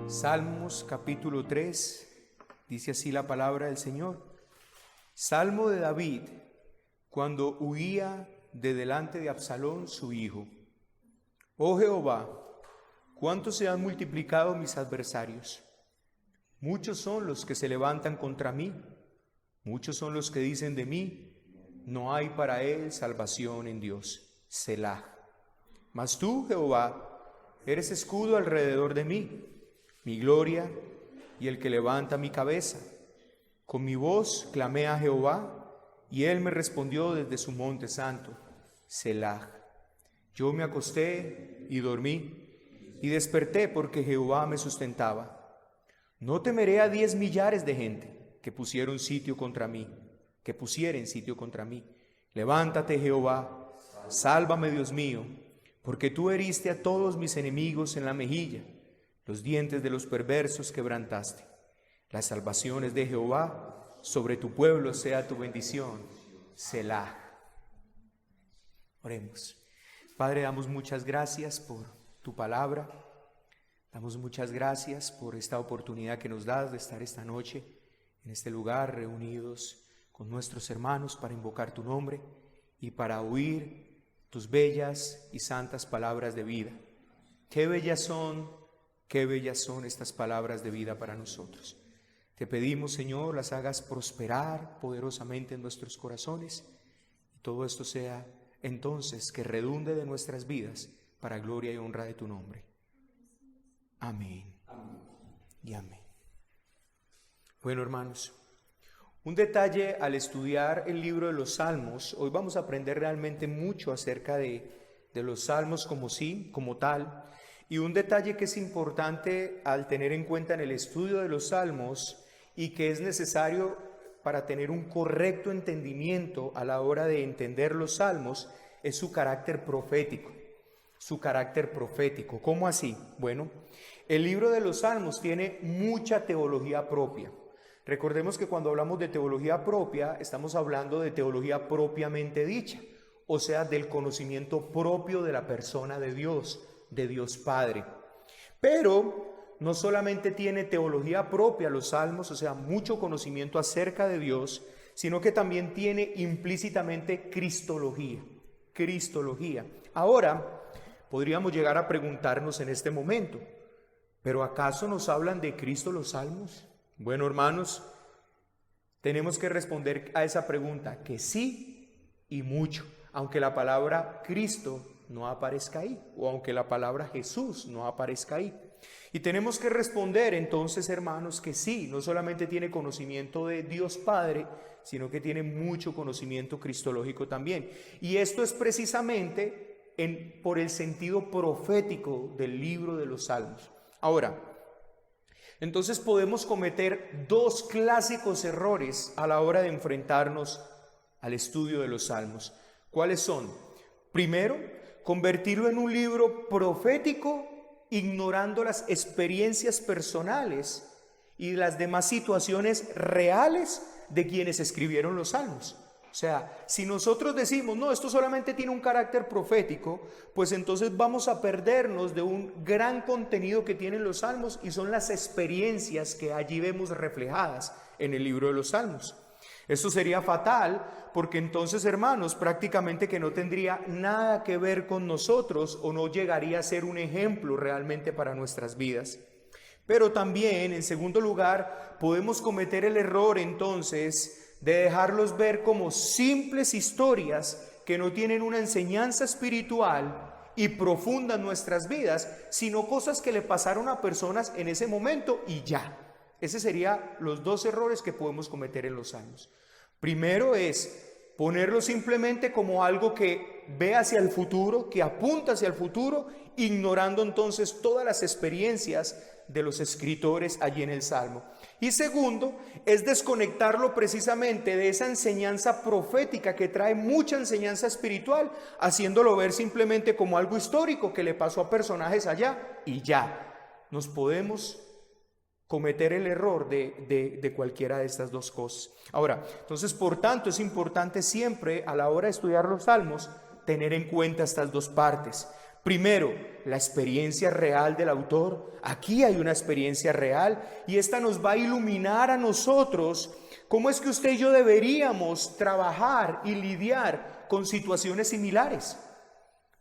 Salmos capítulo 3, dice así la palabra del Señor. Salmo de David, cuando huía de delante de Absalón su hijo. Oh Jehová, cuánto se han multiplicado mis adversarios. Muchos son los que se levantan contra mí, muchos son los que dicen de mí, no hay para él salvación en Dios. Selah. Mas tú, Jehová, eres escudo alrededor de mí, mi gloria y el que levanta mi cabeza. Con mi voz clamé a Jehová, y él me respondió desde su monte santo. Selah. Yo me acosté y dormí, y desperté porque Jehová me sustentaba. No temeré a 10 millares de gente que pusieren sitio contra mí. Levántate, Jehová, sálvame, Dios mío, porque tú heriste a todos mis enemigos en la mejilla, los dientes de los perversos quebrantaste. Las salvaciones de Jehová, sobre tu pueblo sea tu bendición. Selah. Oremos. Padre, damos muchas gracias por tu palabra. Damos muchas gracias por esta oportunidad que nos das de estar esta noche en este lugar reunidos con nuestros hermanos para invocar tu nombre y para oír tus bellas y santas palabras de vida. Qué bellas son estas palabras de vida para nosotros. Te pedimos, Señor, las hagas prosperar poderosamente en nuestros corazones, y todo esto sea entonces que redunde de nuestras vidas para gloria y honra de tu nombre. Amén. Y amén. Bueno, hermanos, un detalle al estudiar el libro de los Salmos. Hoy vamos a aprender realmente mucho acerca de los Salmos como tal. Y un detalle que es importante al tener en cuenta en el estudio de los Salmos y que es necesario para tener un correcto entendimiento a la hora de entender los Salmos es su carácter profético. ¿Cómo así? Bueno, el libro de los Salmos tiene mucha teología propia. Recordemos que cuando hablamos de teología propia, estamos hablando de teología propiamente dicha, o sea, del conocimiento propio de la persona de Dios Padre. Pero no solamente tiene teología propia los Salmos, o sea, mucho conocimiento acerca de Dios, sino que también tiene implícitamente cristología. Ahora, podríamos llegar a preguntarnos en este momento, ¿pero acaso nos hablan de Cristo los Salmos? Bueno, hermanos, tenemos que responder a esa pregunta que sí y mucho, aunque la palabra Cristo no aparezca ahí, o aunque la palabra Jesús no aparezca ahí. Y tenemos que responder entonces, hermanos, que sí, no solamente tiene conocimiento de Dios Padre, sino que tiene mucho conocimiento cristológico también. Y esto es precisamente por el sentido profético del libro de los Salmos. Ahora, entonces podemos cometer 2 clásicos errores a la hora de enfrentarnos al estudio de los Salmos. ¿Cuáles son? Primero, convertirlo en un libro profético ignorando las experiencias personales y las demás situaciones reales de quienes escribieron los Salmos. O sea, si nosotros decimos, no, esto solamente tiene un carácter profético, pues entonces vamos a perdernos de un gran contenido que tienen los Salmos, y son las experiencias que allí vemos reflejadas en el libro de los Salmos. Esto sería fatal, porque entonces, hermanos, prácticamente que no tendría nada que ver con nosotros, o no llegaría a ser un ejemplo realmente para nuestras vidas. Pero también, en segundo lugar, podemos cometer el error entonces de dejarlos ver como simples historias que no tienen una enseñanza espiritual y profunda en nuestras vidas, sino cosas que le pasaron a personas en ese momento y ya. Ese serían los 2 errores que podemos cometer en los Salmos. Primero es ponerlo simplemente como algo que ve hacia el futuro, que apunta hacia el futuro, ignorando entonces todas las experiencias de los escritores allí en el Salmo. Y segundo, es desconectarlo precisamente de esa enseñanza profética que trae mucha enseñanza espiritual, haciéndolo ver simplemente como algo histórico que le pasó a personajes allá y ya. Nos podemos cometer el error de cualquiera de estas 2 cosas. Ahora, entonces, por tanto, es importante siempre a la hora de estudiar los Salmos tener en cuenta estas 2 partes. Primero, la experiencia real del autor. Aquí hay una experiencia real y esta nos va a iluminar a nosotros cómo es que usted y yo deberíamos trabajar y lidiar con situaciones similares.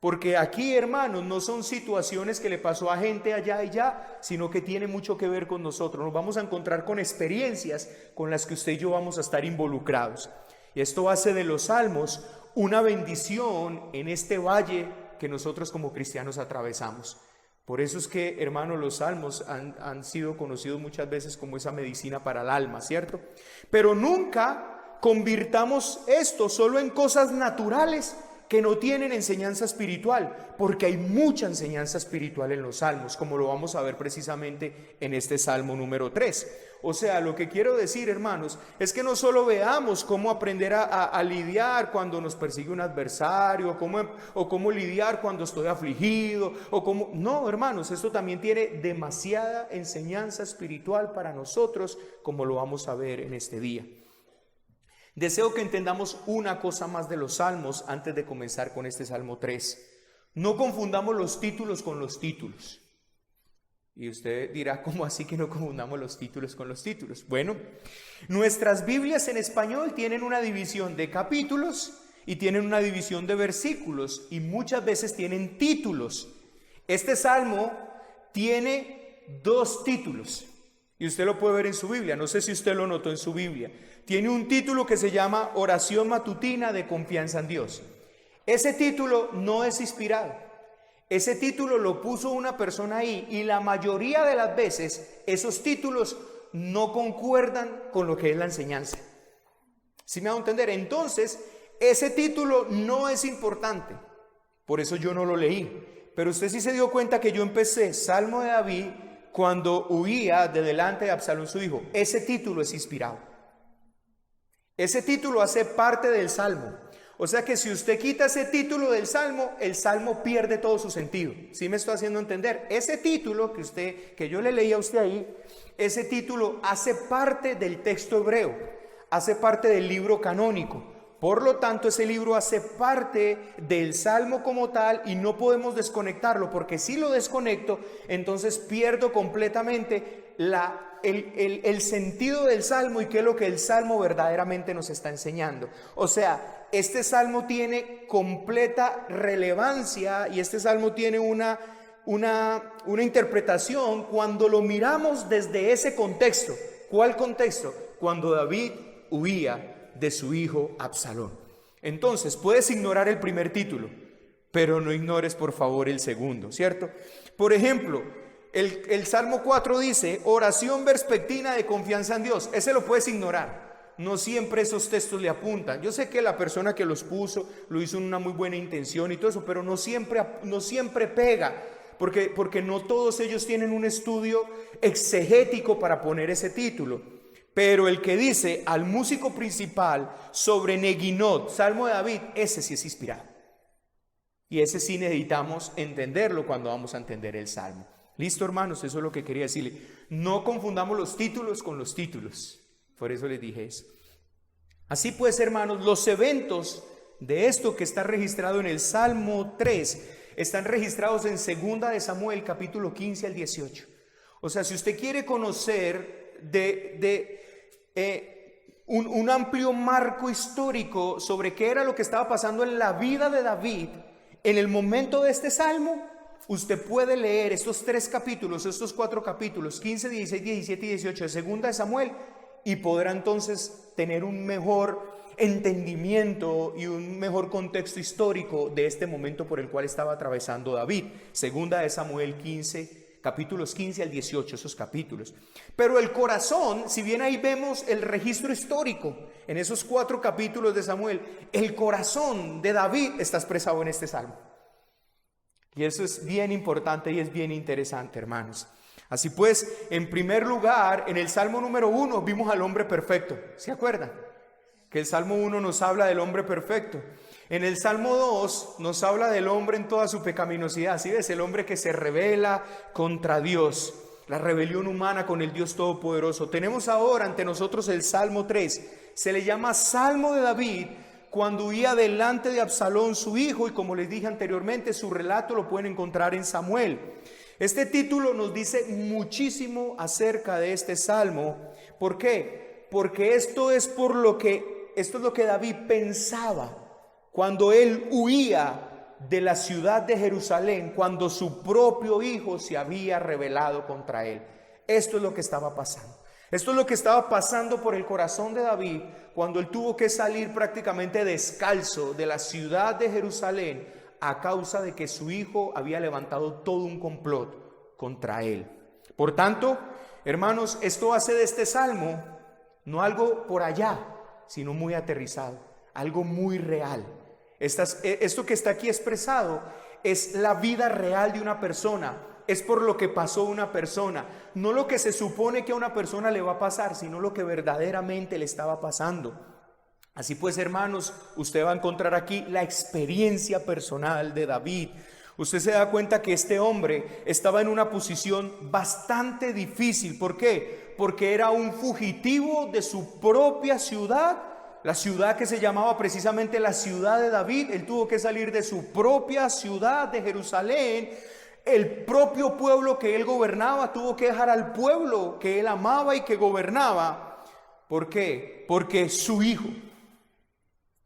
Porque aquí, hermanos, no son situaciones que le pasó a gente allá y ya, sino que tiene mucho que ver con nosotros. Nos vamos a encontrar con experiencias con las que usted y yo vamos a estar involucrados. Y esto hace de los salmos una bendición en este valle que nosotros como cristianos atravesamos. Por eso es que, hermanos, los salmos han sido conocidos muchas veces como esa medicina para el alma, ¿cierto? Pero nunca convirtamos esto solo en cosas naturales que no tienen enseñanza espiritual, porque hay mucha enseñanza espiritual en los salmos, como lo vamos a ver precisamente en este salmo número 3. O sea, lo que quiero decir, hermanos, es que no solo veamos cómo aprender a lidiar cuando nos persigue un adversario, o cómo lidiar cuando estoy afligido, No, hermanos, esto también tiene demasiada enseñanza espiritual para nosotros, como lo vamos a ver en este día. Deseo que entendamos una cosa más de los salmos antes de comenzar con este Salmo 3. No confundamos los títulos con los títulos. Y usted dirá, ¿cómo así que no confundamos los títulos con los títulos? Bueno, nuestras Biblias en español tienen una división de capítulos y tienen una división de versículos y muchas veces tienen títulos. Este salmo tiene 2 títulos y usted lo puede ver en su Biblia. No sé si usted lo notó en su Biblia. Tiene un título que se llama Oración Matutina de Confianza en Dios. Ese título no es inspirado. Ese título lo puso una persona ahí y la mayoría de las veces esos títulos no concuerdan con lo que es la enseñanza. ¿Sí me hago entender? Entonces, ese título no es importante. Por eso yo no lo leí. Pero usted sí se dio cuenta que yo empecé Salmo de David cuando huía de delante de Absalón su hijo. Ese título es inspirado. Ese título hace parte del Salmo. O sea que si usted quita ese título del Salmo, el Salmo pierde todo su sentido. ¿Sí me estoy haciendo entender? Ese título que yo le leí a usted ahí, ese título hace parte del texto hebreo, hace parte del libro canónico. Por lo tanto, ese libro hace parte del Salmo como tal y no podemos desconectarlo, porque si lo desconecto, entonces pierdo completamente el sentido del Salmo y qué es lo que el Salmo verdaderamente nos está enseñando. O sea, este Salmo tiene completa relevancia y este Salmo tiene una interpretación cuando lo miramos desde ese contexto. ¿Cuál contexto? Cuando David huía de su hijo Absalón. Entonces, puedes ignorar el primer título, pero no ignores por favor el segundo, ¿cierto? Por ejemplo, el Salmo 4 dice, oración vespertina de confianza en Dios. Ese lo puedes ignorar. No siempre esos textos le apuntan. Yo sé que la persona que los puso lo hizo en una muy buena intención y todo eso, pero no siempre pega, porque no todos ellos tienen un estudio exegético para poner ese título. Pero el que dice al músico principal sobre Neguinot, Salmo de David, ese sí es inspirado. Y ese sí necesitamos entenderlo cuando vamos a entender el Salmo. Listo, hermanos, eso es lo que quería decirle. No confundamos los títulos con los títulos. Por eso les dije eso. Así pues, hermanos, los eventos de esto que está registrado en el Salmo 3 están registrados en 2 de Samuel, capítulo 15 al 18. O sea, si usted quiere conocer un amplio marco histórico sobre qué era lo que estaba pasando en la vida de David en el momento de este salmo, usted puede leer estos 4 capítulos, 15, 16, 17 y 18 de 2 de Samuel y podrá entonces tener un mejor entendimiento y un mejor contexto histórico de este momento por el cual estaba atravesando David. 2 de Samuel 15, capítulos 15 al 18, esos capítulos. Pero el corazón, si bien ahí vemos el registro histórico en esos 4 capítulos de Samuel, el corazón de David está expresado en este salmo. Y eso es bien importante y es bien interesante, hermanos. Así pues, en primer lugar, en el Salmo número 1 vimos al hombre perfecto. ¿Se acuerdan? Que el Salmo 1 nos habla del hombre perfecto. En el Salmo 2 nos habla del hombre en toda su pecaminosidad. ¿Sí ves? El hombre que se rebela contra Dios. La rebelión humana con el Dios Todopoderoso. Tenemos ahora ante nosotros el Salmo 3. Se le llama Salmo de David cuando huía delante de Absalón su hijo, y como les dije anteriormente, su relato lo pueden encontrar en Samuel. Este título nos dice muchísimo acerca de este salmo. ¿Por qué? Porque esto es lo que David pensaba cuando él huía de la ciudad de Jerusalén, cuando su propio hijo se había rebelado contra él. Esto es lo que estaba pasando. Esto es lo que estaba pasando por el corazón de David cuando él tuvo que salir prácticamente descalzo de la ciudad de Jerusalén a causa de que su hijo había levantado todo un complot contra él. Por tanto, hermanos, esto hace de este salmo no algo por allá, sino muy aterrizado, algo muy real. Esto que está aquí expresado es la vida real de una persona, es por lo que pasó una persona, no lo que se supone que a una persona le va a pasar, sino lo que verdaderamente le estaba pasando. Así pues, hermanos, usted va a encontrar aquí la experiencia personal de David. Usted se da cuenta que este hombre estaba en una posición bastante difícil. ¿Por qué? Porque era un fugitivo de su propia ciudad, la ciudad que se llamaba precisamente la ciudad de David. Él tuvo que salir de su propia ciudad de Jerusalén. El propio pueblo que él gobernaba tuvo que dejar al pueblo que él amaba y que gobernaba. ¿Por qué? Porque su hijo,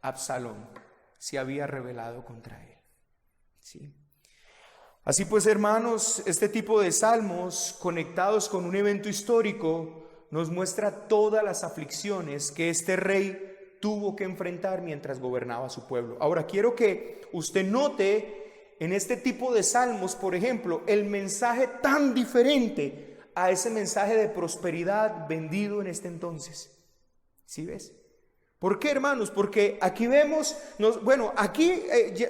Absalón, se había rebelado contra él. ¿Sí? Así pues, hermanos, este tipo de salmos conectados con un evento histórico nos muestra todas las aflicciones que este rey tuvo que enfrentar mientras gobernaba su pueblo. Ahora quiero que usted note en este tipo de salmos, por ejemplo, el mensaje tan diferente a ese mensaje de prosperidad vendido en este entonces. ¿Sí ves? ¿Por qué, hermanos? Porque aquí vemos,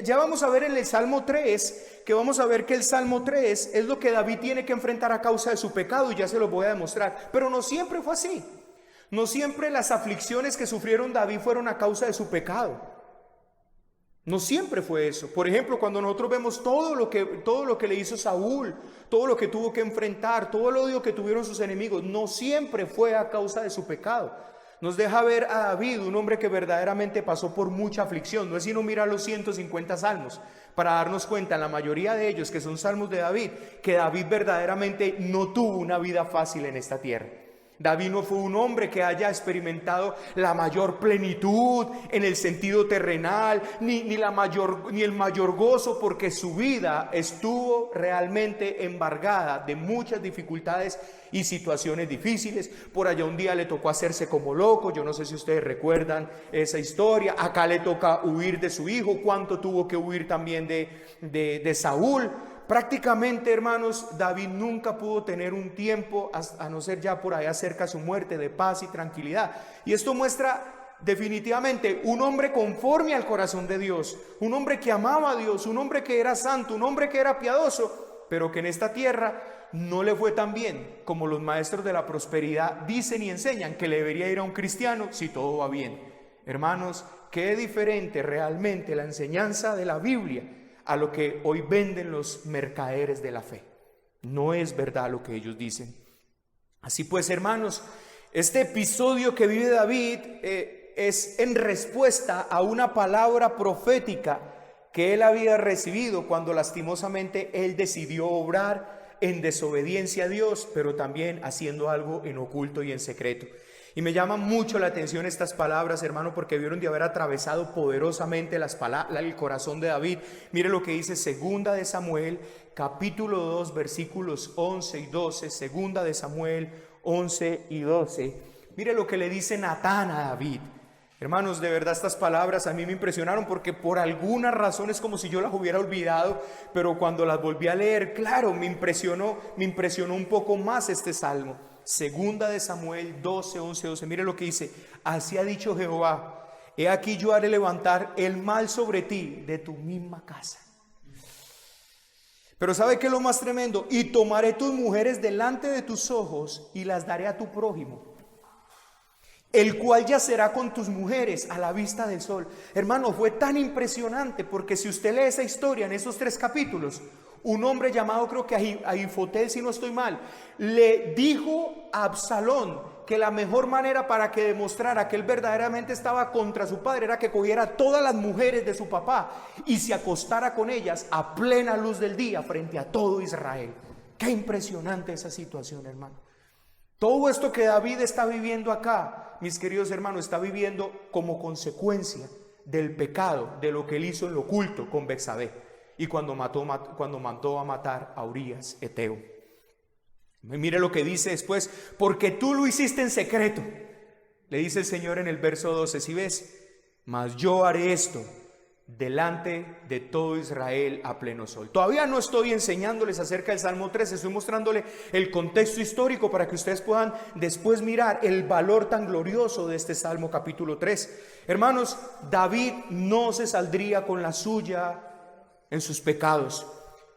ya vamos a ver en el Salmo 3, que vamos a ver que el Salmo 3 es lo que David tiene que enfrentar a causa de su pecado, y ya se lo voy a demostrar. Pero no siempre fue así. No siempre las aflicciones que sufrieron David fueron a causa de su pecado. No siempre fue eso. Por ejemplo, cuando nosotros vemos todo lo que le hizo Saúl, todo lo que tuvo que enfrentar, todo el odio que tuvieron sus enemigos, no siempre fue a causa de su pecado. Nos deja ver a David, un hombre que verdaderamente pasó por mucha aflicción. No es sino mirar los 150 salmos para darnos cuenta, en la mayoría de ellos que son salmos de David, que David verdaderamente no tuvo una vida fácil en esta tierra. David no fue un hombre que haya experimentado la mayor plenitud en el sentido terrenal, ni el mayor gozo, porque su vida estuvo realmente embargada de muchas dificultades y situaciones difíciles. Por allá un día le tocó hacerse como loco, yo no sé si ustedes recuerdan esa historia. Acá le toca huir de su hijo, cuánto tuvo que huir también de Saúl. Prácticamente, hermanos, David nunca pudo tener un tiempo, a no ser ya por allá cerca de su muerte, de paz y tranquilidad. Y esto muestra definitivamente un hombre conforme al corazón de Dios, un hombre que amaba a Dios, un hombre que era santo, un hombre que era piadoso, pero que en esta tierra no le fue tan bien como los maestros de la prosperidad dicen y enseñan que le debería ir a un cristiano si todo va bien. Hermanos, qué diferente realmente la enseñanza de la Biblia a lo que hoy venden los mercaderes de la fe. No es verdad lo que ellos dicen. Así pues, hermanos, este episodio que vive David es en respuesta a una palabra profética que él había recibido cuando lastimosamente él decidió obrar en desobediencia a Dios, pero también haciendo algo en oculto y en secreto. Y me llama mucho la atención estas palabras, hermano, porque vieron de haber atravesado poderosamente el corazón de David. Mire lo que dice Segunda de Samuel, capítulo 2, versículos 11 y 12. Segunda de Samuel 11 y 12. Mire lo que le dice Natán a David. Hermanos, de verdad estas palabras a mí me impresionaron, porque por alguna razón es como si yo las hubiera olvidado, pero cuando las volví a leer, claro, me impresionó un poco más este salmo. Segunda de Samuel 12, 11, 12. Mire lo que dice: así ha dicho Jehová, he aquí yo haré levantar el mal sobre ti de tu misma casa. Pero ¿sabe qué es lo más tremendo? Y tomaré tus mujeres delante de tus ojos y las daré a tu prójimo, el cual yacerá con tus mujeres a la vista del sol. Hermano, fue tan impresionante, porque si usted lee esa historia en esos 3 capítulos, un hombre llamado, creo que Ahifotel, si no estoy mal, le dijo a Absalón que la mejor manera para que demostrara que él verdaderamente estaba contra su padre era que cogiera todas las mujeres de su papá y se acostara con ellas a plena luz del día frente a todo Israel. Qué impresionante esa situación, hermano. Todo esto que David está viviendo acá, mis queridos hermanos, está viviendo como consecuencia del pecado, de lo que él hizo en lo oculto con Betsabé y cuando mandó a matar a Urías Eteo. Mire lo que dice después: porque tú lo hiciste en secreto, le dice el Señor en el verso 12, si ves, mas yo haré esto delante de todo Israel a pleno sol. Todavía no estoy enseñándoles acerca del Salmo 3, estoy mostrándole el contexto histórico para que ustedes puedan después mirar el valor tan glorioso de este Salmo capítulo 3. Hermanos, David no se saldría con la suya en sus pecados.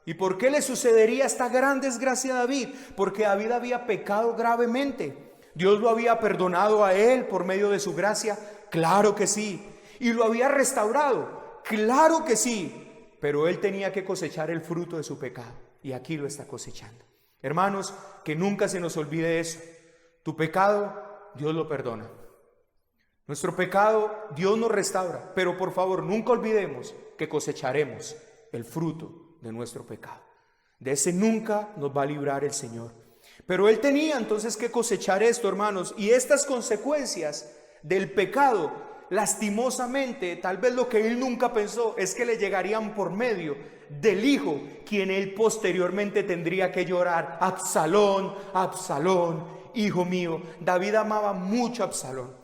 ¿Y por qué le sucedería esta gran desgracia a David? Porque David había pecado gravemente. ¿Dios lo había perdonado a él por medio de su gracia? Claro que sí. ¿Y lo había restaurado? Claro que sí, pero él tenía que cosechar el fruto de su pecado y aquí lo está cosechando. Hermanos, que nunca se nos olvide eso. Tu pecado, Dios lo perdona. Nuestro pecado, Dios nos restaura, pero por favor, nunca olvidemos que cosecharemos el fruto de nuestro pecado. De ese nunca nos va a librar el Señor. Pero él tenía entonces que cosechar esto, hermanos, y estas consecuencias del pecado, lastimosamente, tal vez lo que él nunca pensó es que le llegarían por medio del hijo, quien él posteriormente tendría que llorar: Absalón, Absalón, hijo mío. David amaba mucho a Absalón.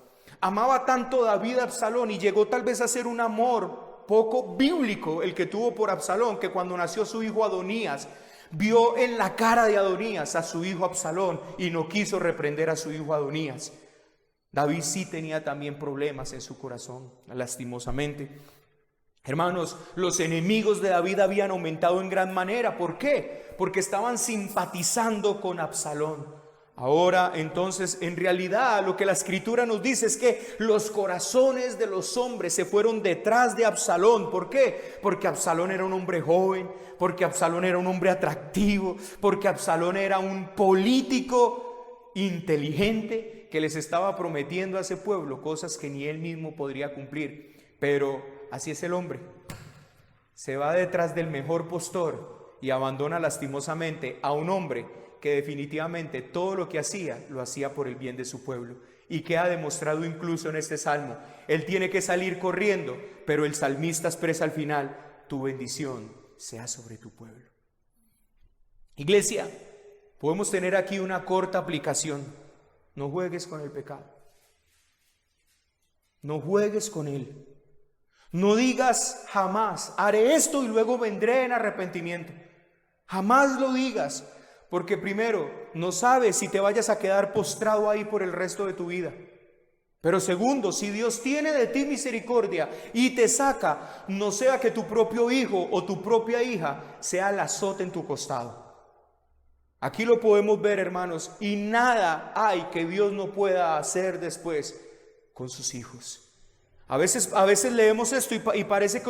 Amaba tanto David a Absalón y llegó tal vez a ser un amor poco bíblico el que tuvo por Absalón, que cuando nació su hijo Adonías, vio en la cara de Adonías a su hijo Absalón y no quiso reprender a su hijo Adonías. David sí tenía también problemas en su corazón, lastimosamente. Hermanos, los enemigos de David habían aumentado en gran manera. ¿Por qué? Porque estaban simpatizando con Absalón. Ahora, entonces, en realidad lo que la Escritura nos dice es que los corazones de los hombres se fueron detrás de Absalón. ¿Por qué? Porque Absalón era un hombre joven, porque Absalón era un hombre atractivo, porque Absalón era un político inteligente que les estaba prometiendo a ese pueblo cosas que ni él mismo podría cumplir. Pero así es el hombre. Se va detrás del mejor postor y abandona lastimosamente a un hombre que definitivamente todo lo que hacía, lo hacía por el bien de su pueblo. Y que ha demostrado incluso en este salmo. Él tiene que salir corriendo, pero el salmista expresa al final: tu bendición sea sobre tu pueblo. Iglesia, podemos tener aquí una corta aplicación. No juegues con el pecado. No juegues con él. No digas jamás: haré esto y luego vendré en arrepentimiento. Jamás lo digas. Porque primero, no sabes si te vayas a quedar postrado ahí por el resto de tu vida. Pero segundo, si Dios tiene de ti misericordia y te saca, no sea que tu propio hijo o tu propia hija sea el azote en tu costado. Aquí lo podemos ver, hermanos, y nada hay que Dios no pueda hacer después con sus hijos. A veces leemos esto y parece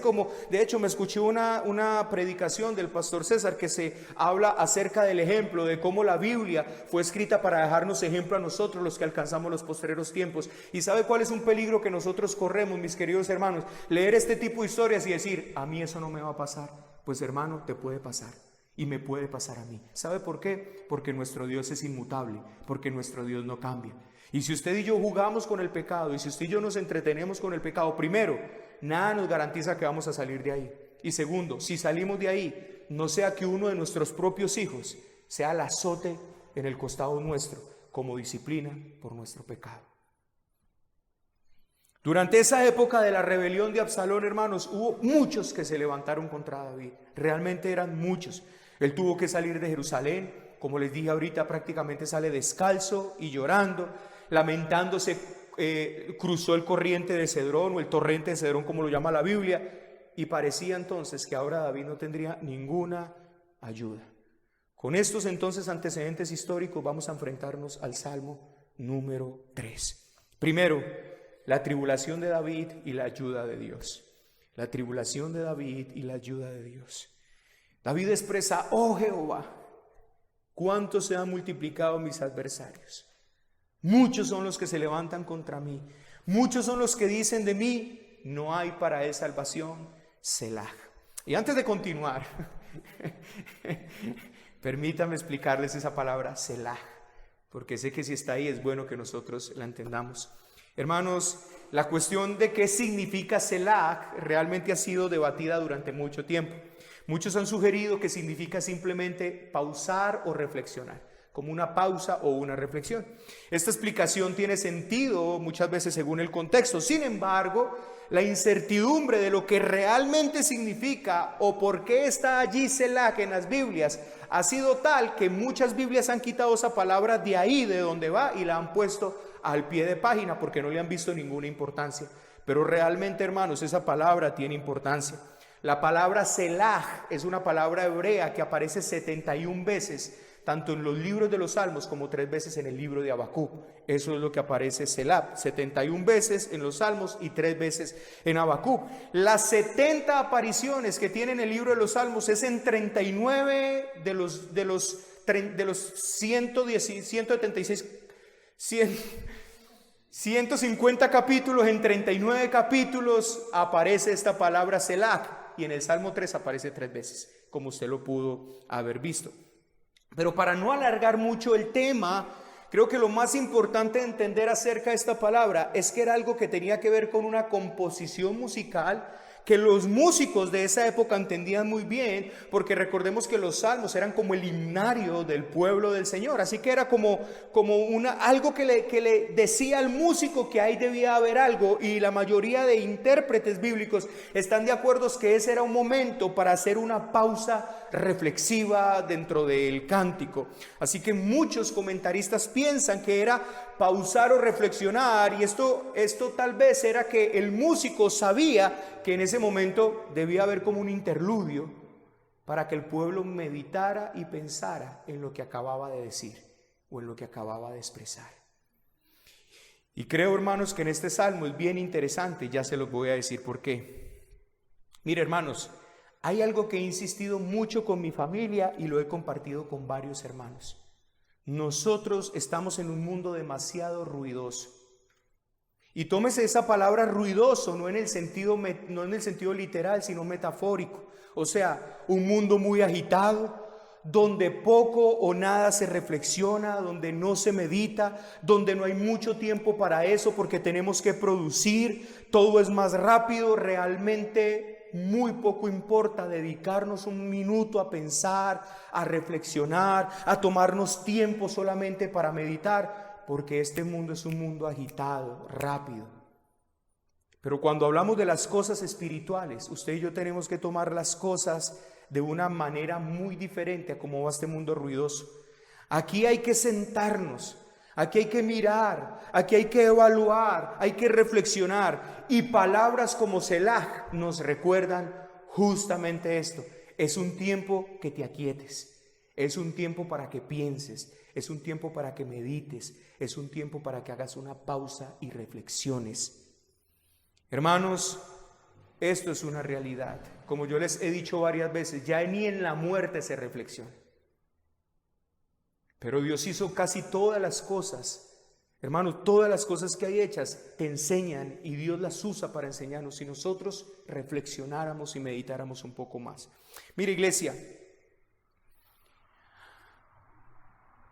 como, de hecho me escuché una predicación del pastor César que se habla acerca del ejemplo, de cómo la Biblia fue escrita para dejarnos ejemplo a nosotros los que alcanzamos los postreros tiempos. ¿Y sabe cuál es un peligro que nosotros corremos, mis queridos hermanos? Leer este tipo de historias y decir: a mí eso no me va a pasar. Pues hermano, te puede pasar. Y me puede pasar a mí. ¿Sabe por qué? Porque nuestro Dios es inmutable, porque nuestro Dios no cambia. Y si usted y yo jugamos con el pecado, y si usted y yo nos entretenemos con el pecado, primero, nada nos garantiza que vamos a salir de ahí. Y segundo, si salimos de ahí, no sea que uno de nuestros propios hijos sea el azote en el costado nuestro como disciplina por nuestro pecado. Durante esa época de la rebelión de Absalón, hermanos, hubo muchos que se levantaron contra David. Realmente eran muchos. Él tuvo que salir de Jerusalén, como les dije ahorita, prácticamente sale descalzo y llorando, lamentándose, cruzó el corriente de Cedrón o el torrente de Cedrón, como lo llama la Biblia, y parecía entonces que ahora David no tendría ninguna ayuda. Con estos entonces antecedentes históricos vamos a enfrentarnos al Salmo número 3. Primero, la tribulación de David y la ayuda de Dios. La tribulación de David y la ayuda de Dios. David expresa: oh Jehová, cuánto se han multiplicado mis adversarios. Muchos son los que se levantan contra mí. Muchos son los que dicen de mí, no hay para él salvación. Selah. Y antes de continuar, permítame explicarles esa palabra Selah, porque sé que si está ahí es bueno que nosotros la entendamos. Hermanos, la cuestión de qué significa Selah realmente ha sido debatida durante mucho tiempo. Muchos han sugerido que significa simplemente pausar o reflexionar, como una pausa o una reflexión. Esta explicación tiene sentido muchas veces según el contexto. Sin embargo, la incertidumbre de lo que realmente significa o por qué está allí Selah en las Biblias ha sido tal que muchas Biblias han quitado esa palabra de ahí, de donde va, y la han puesto al pie de página porque no le han visto ninguna importancia. Pero realmente, hermanos, esa palabra tiene importancia. La palabra Selah es una palabra hebrea que aparece 71 veces, tanto en los libros de los Salmos como 3 veces en el libro de Habacuc. Eso es lo que aparece Selah, 71 veces en los Salmos y 3 veces en Habacuc. Las 70 apariciones que tiene en el libro de los Salmos es en 39 de los 150 capítulos, en 39 capítulos aparece esta palabra Selah, y en el Salmo 3 aparece 3 veces, como usted lo pudo haber visto. Pero para no alargar mucho el tema, creo que lo más importante de entender acerca de esta palabra es que era algo que tenía que ver con una composición musical que los músicos de esa época entendían muy bien, porque recordemos que los salmos eran como el himnario del pueblo del Señor, así que era como algo que le decía al músico que ahí debía haber algo, y la mayoría de intérpretes bíblicos están de acuerdo que ese era un momento para hacer una pausa reflexiva dentro del cántico. Así que muchos comentaristas piensan que era pausar o reflexionar, y esto tal vez era que el músico sabía que en ese momento debía haber como un interludio para que el pueblo meditara y pensara en lo que acababa de decir o en lo que acababa de expresar. Y creo, hermanos, que en este salmo es bien interesante, ya se los voy a decir por qué. Mire, hermanos, hay algo que he insistido mucho con mi familia y lo he compartido con varios hermanos. Nosotros estamos en un mundo demasiado ruidoso. Y tómese esa palabra ruidoso no en el sentido literal, sino metafórico. O sea, un mundo muy agitado, donde poco o nada se reflexiona, donde no se medita, donde no hay mucho tiempo para eso porque tenemos que producir, todo es más rápido, realmente muy poco importa dedicarnos un minuto a pensar, a reflexionar, a tomarnos tiempo solamente para meditar, porque este mundo es un mundo agitado, rápido. Pero cuando hablamos de las cosas espirituales, usted y yo tenemos que tomar las cosas de una manera muy diferente a cómo va este mundo ruidoso. Aquí hay que sentarnos, aquí hay que mirar, aquí hay que evaluar, hay que reflexionar, y palabras como Selah nos recuerdan justamente esto. Es un tiempo que te aquietes, es un tiempo para que pienses, es un tiempo para que medites, es un tiempo para que hagas una pausa y reflexiones. Hermanos, esto es una realidad. Como yo les he dicho varias veces, ya ni en la muerte se reflexiona. Pero Dios hizo casi todas las cosas. Hermanos, todas las cosas que hay hechas te enseñan, y Dios las usa para enseñarnos si nosotros reflexionáramos y meditáramos un poco más. Mira, iglesia,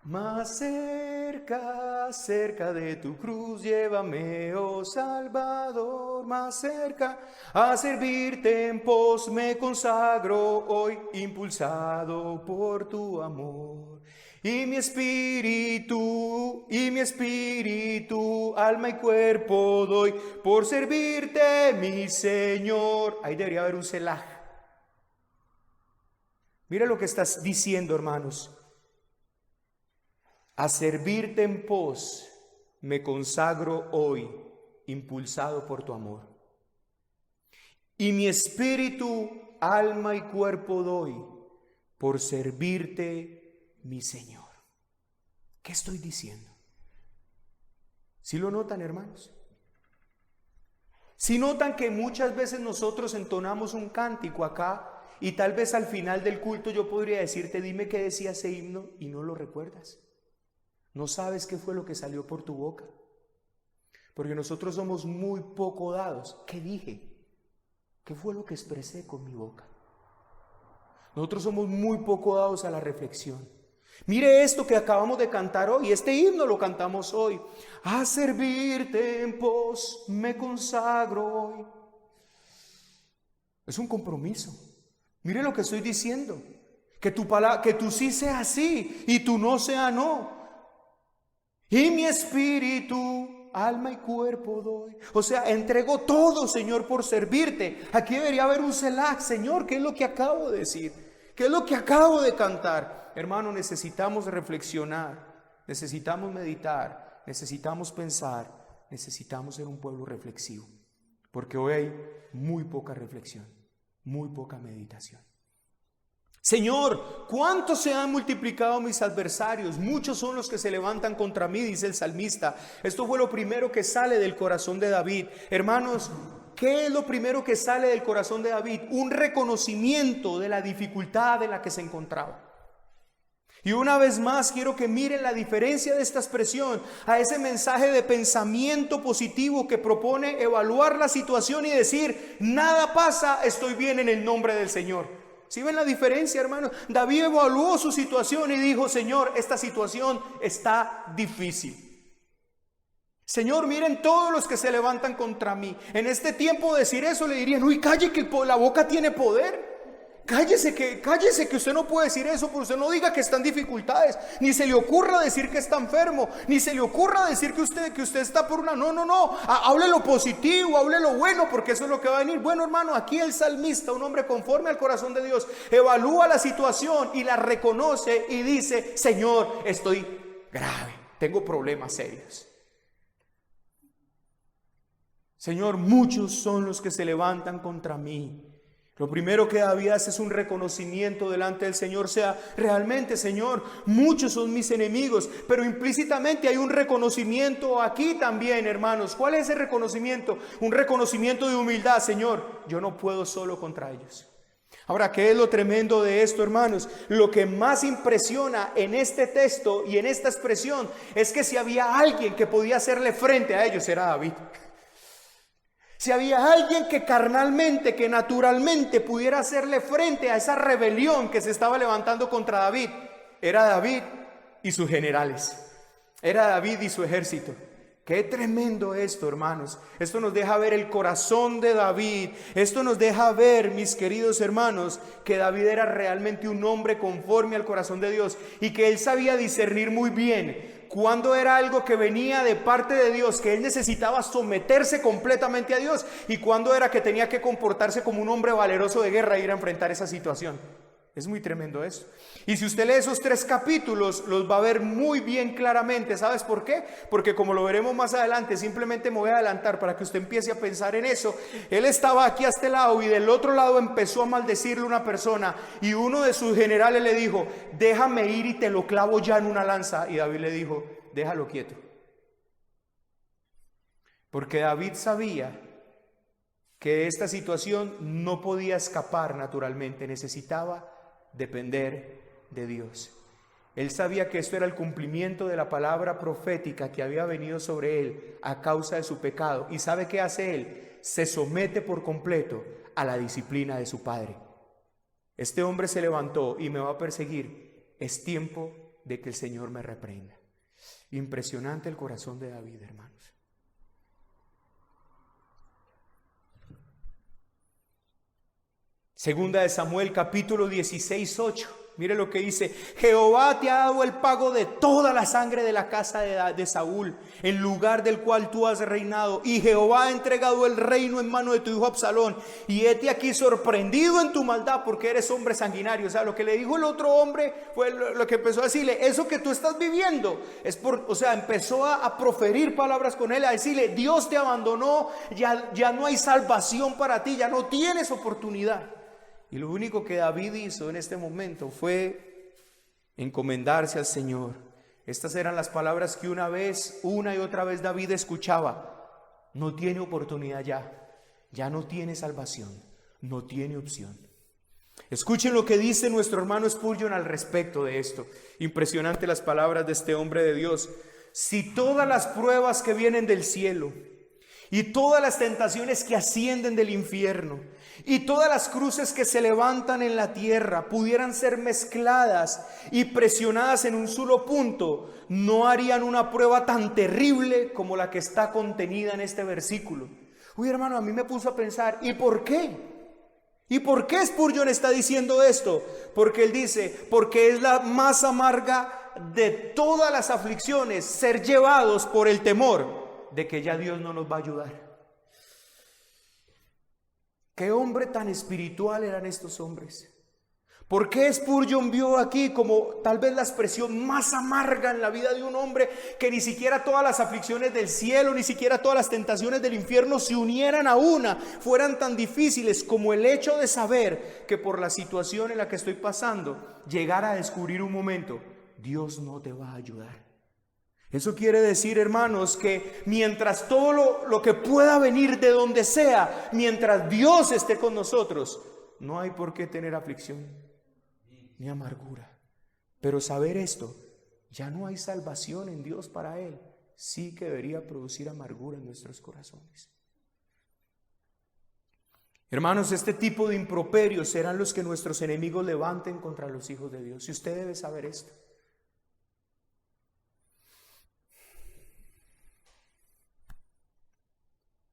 más cerca, cerca de tu cruz, llévame, oh Salvador, más cerca, a servirte en pos me consagro hoy, impulsado por tu amor. Y mi espíritu, alma y cuerpo doy por servirte, mi Señor. Ahí debería haber un Selah. Mira lo que estás diciendo, hermanos. A servirte en pos me consagro hoy, impulsado por tu amor. Y mi espíritu, alma y cuerpo doy por servirte, mi Señor. ¿Qué estoy diciendo? ¿Sí lo notan, hermanos? ¿Sí notan que muchas veces nosotros entonamos un cántico acá y tal vez al final del culto yo podría decirte, dime qué decía ese himno, y no lo recuerdas? ¿No sabes qué fue lo que salió por tu boca? Porque nosotros somos muy poco dados. ¿Qué dije? ¿Qué fue lo que expresé con mi boca? Nosotros somos muy poco dados a la reflexión. Mire esto que acabamos de cantar hoy, este himno lo cantamos hoy. A servirte en pos me consagro hoy. Es un compromiso. Mire lo que estoy diciendo. Que tu sí sea sí y tu no sea no. Y mi espíritu, alma y cuerpo doy. O sea, entrego todo, Señor, por servirte. Aquí debería haber un selah. Señor, ¿qué es lo que acabo de decir? ¿Qué es lo que acabo de cantar? Hermano, necesitamos reflexionar, necesitamos meditar, necesitamos pensar, necesitamos ser un pueblo reflexivo. Porque hoy hay muy poca reflexión, muy poca meditación. Señor, ¿cuántos se han multiplicado mis adversarios? Muchos son los que se levantan contra mí, dice el salmista. Esto fue lo primero que sale del corazón de David. Hermanos, ¿qué es lo primero que sale del corazón de David? Un reconocimiento de la dificultad en la que se encontraba. Y una vez más quiero que miren la diferencia de esta expresión a ese mensaje de pensamiento positivo que propone evaluar la situación y decir: nada pasa, estoy bien en el nombre del Señor. ¿Sí ven la diferencia, hermanos? David evaluó su situación y dijo: Señor, esta situación está difícil. Señor, miren todos los que se levantan contra mí. En este tiempo decir eso le dirían: uy, calle, que la boca tiene poder. Cállese que usted no puede decir eso, pero usted no diga que está en dificultades. Ni se le ocurra decir que está enfermo, ni se le ocurra decir que usted está por una... No, hable lo positivo, hable lo bueno, porque eso es lo que va a venir. Bueno, hermano, aquí el salmista, un hombre conforme al corazón de Dios, evalúa la situación y la reconoce y dice: Señor, estoy grave, tengo problemas serios. Señor, muchos son los que se levantan contra mí. Lo primero que David hace es un reconocimiento delante del Señor. Sea realmente: Señor, muchos son mis enemigos. Pero implícitamente hay un reconocimiento aquí también, hermanos. ¿Cuál es ese reconocimiento? Un reconocimiento de humildad. Señor, yo no puedo solo contra ellos. Ahora, ¿qué es lo tremendo de esto, hermanos? Lo que más impresiona en este texto y en esta expresión es que si había alguien que podía hacerle frente a ellos, era David. Si había alguien que carnalmente, que naturalmente pudiera hacerle frente a esa rebelión que se estaba levantando contra David, era David y sus generales, era David y su ejército. Qué tremendo esto, hermanos. Esto nos deja ver el corazón de David. Esto nos deja ver, mis queridos hermanos, que David era realmente un hombre conforme al corazón de Dios y que él sabía discernir muy bien cuando era algo que venía de parte de Dios, que él necesitaba someterse completamente a Dios, y cuando era que tenía que comportarse como un hombre valeroso de guerra e ir a enfrentar esa situación. Es muy tremendo eso. Y si usted lee esos 3 capítulos, los va a ver muy bien claramente. ¿Sabes por qué? Porque como lo veremos más adelante, simplemente me voy a adelantar para que usted empiece a pensar en eso. Él estaba aquí a este lado y del otro lado empezó a maldecirle una persona, y uno de sus generales le dijo: déjame ir y te lo clavo ya en una lanza. Y David le dijo: déjalo quieto. Porque David sabía que esta situación no podía escapar naturalmente, necesitaba depender de Dios. Él sabía que esto era el cumplimiento de la palabra profética que había venido sobre él a causa de su pecado. ¿Y sabe qué hace él? Se somete por completo a la disciplina de su padre. Este hombre se levantó y me va a perseguir. Es tiempo de que el Señor me reprenda. Impresionante el corazón de David, hermanos. Segunda de Samuel, capítulo 16, 8. Mire lo que dice: Jehová te ha dado el pago de toda la sangre de la casa de Saúl, en lugar del cual tú has reinado. Y Jehová ha entregado el reino en mano de tu hijo Absalón. Y hete aquí sorprendido en tu maldad, porque eres hombre sanguinario. O sea, lo que le dijo el otro hombre fue lo que empezó a decirle: eso que tú estás viviendo es por... O sea, empezó a proferir palabras con él, a decirle: Dios te abandonó, ya no hay salvación para ti, ya no tienes oportunidad. Y lo único que David hizo en este momento fue encomendarse al Señor. Estas eran las palabras que una y otra vez David escuchaba: no tiene oportunidad ya no tiene salvación, no tiene opción. Escuchen lo que dice nuestro hermano Spurgeon al respecto de esto. Impresionante las palabras de este hombre de Dios. Si todas las pruebas que vienen del cielo y todas las tentaciones que ascienden del infierno y todas las cruces que se levantan en la tierra pudieran ser mezcladas y presionadas en un solo punto, no harían una prueba tan terrible como la que está contenida en este versículo. Uy, hermano, a mí me puso a pensar, ¿y por qué? ¿Y por qué Spurgeon está diciendo esto? Porque él dice, porque es la más amarga de todas las aflicciones, ser llevados por el temor de que ya Dios no nos va a ayudar. ¿Qué hombre tan espiritual eran estos hombres? ¿Por qué Spurgeon vio aquí como tal vez la expresión más amarga en la vida de un hombre, que ni siquiera todas las aflicciones del cielo, ni siquiera todas las tentaciones del infierno se unieran a una, fueran tan difíciles como el hecho de saber que por la situación en la que estoy pasando, llegar a descubrir un momento, Dios no te va a ayudar? Eso quiere decir, hermanos, que mientras todo lo que pueda venir de donde sea, mientras Dios esté con nosotros, no hay por qué tener aflicción ni amargura. Pero saber esto, ya no hay salvación en Dios para él, sí que debería producir amargura en nuestros corazones. Hermanos, este tipo de improperios serán los que nuestros enemigos levanten contra los hijos de Dios, y usted debe saber esto.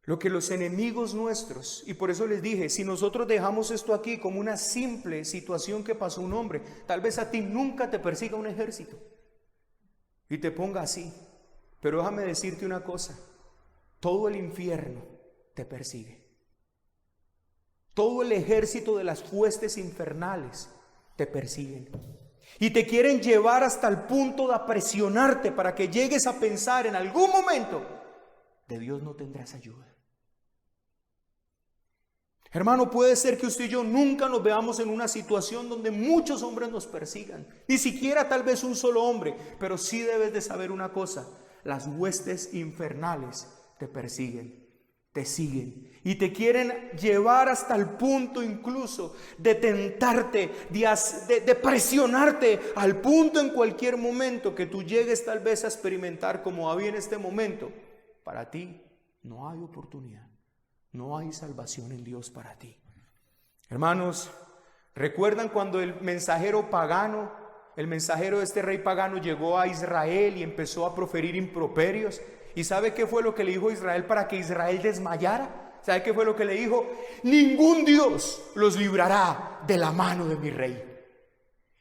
Lo que los enemigos nuestros, y por eso les dije, si nosotros dejamos esto aquí como una simple situación que pasó un hombre, tal vez a ti nunca te persiga un ejército y te ponga así. Pero déjame decirte una cosa, todo el infierno te persigue. Todo el ejército de las huestes infernales te persiguen. Y te quieren llevar hasta el punto de presionarte para que llegues a pensar en algún momento, de Dios no tendrás ayuda. Hermano, puede ser que usted y yo nunca nos veamos en una situación donde muchos hombres nos persigan, ni siquiera tal vez un solo hombre, pero sí debes de saber una cosa, las huestes infernales te persiguen, te siguen y te quieren llevar hasta el punto incluso de tentarte, de presionarte al punto en cualquier momento que tú llegues tal vez a experimentar como había en este momento. Para ti no hay oportunidad. No hay salvación en Dios para ti. Hermanos, ¿recuerdan cuando el mensajero pagano, el mensajero de este rey pagano llegó a Israel y empezó a proferir improperios? ¿Y sabe qué fue lo que le dijo a Israel para que Israel desmayara? ¿Sabe qué fue lo que le dijo? Ningún Dios los librará de la mano de mi rey.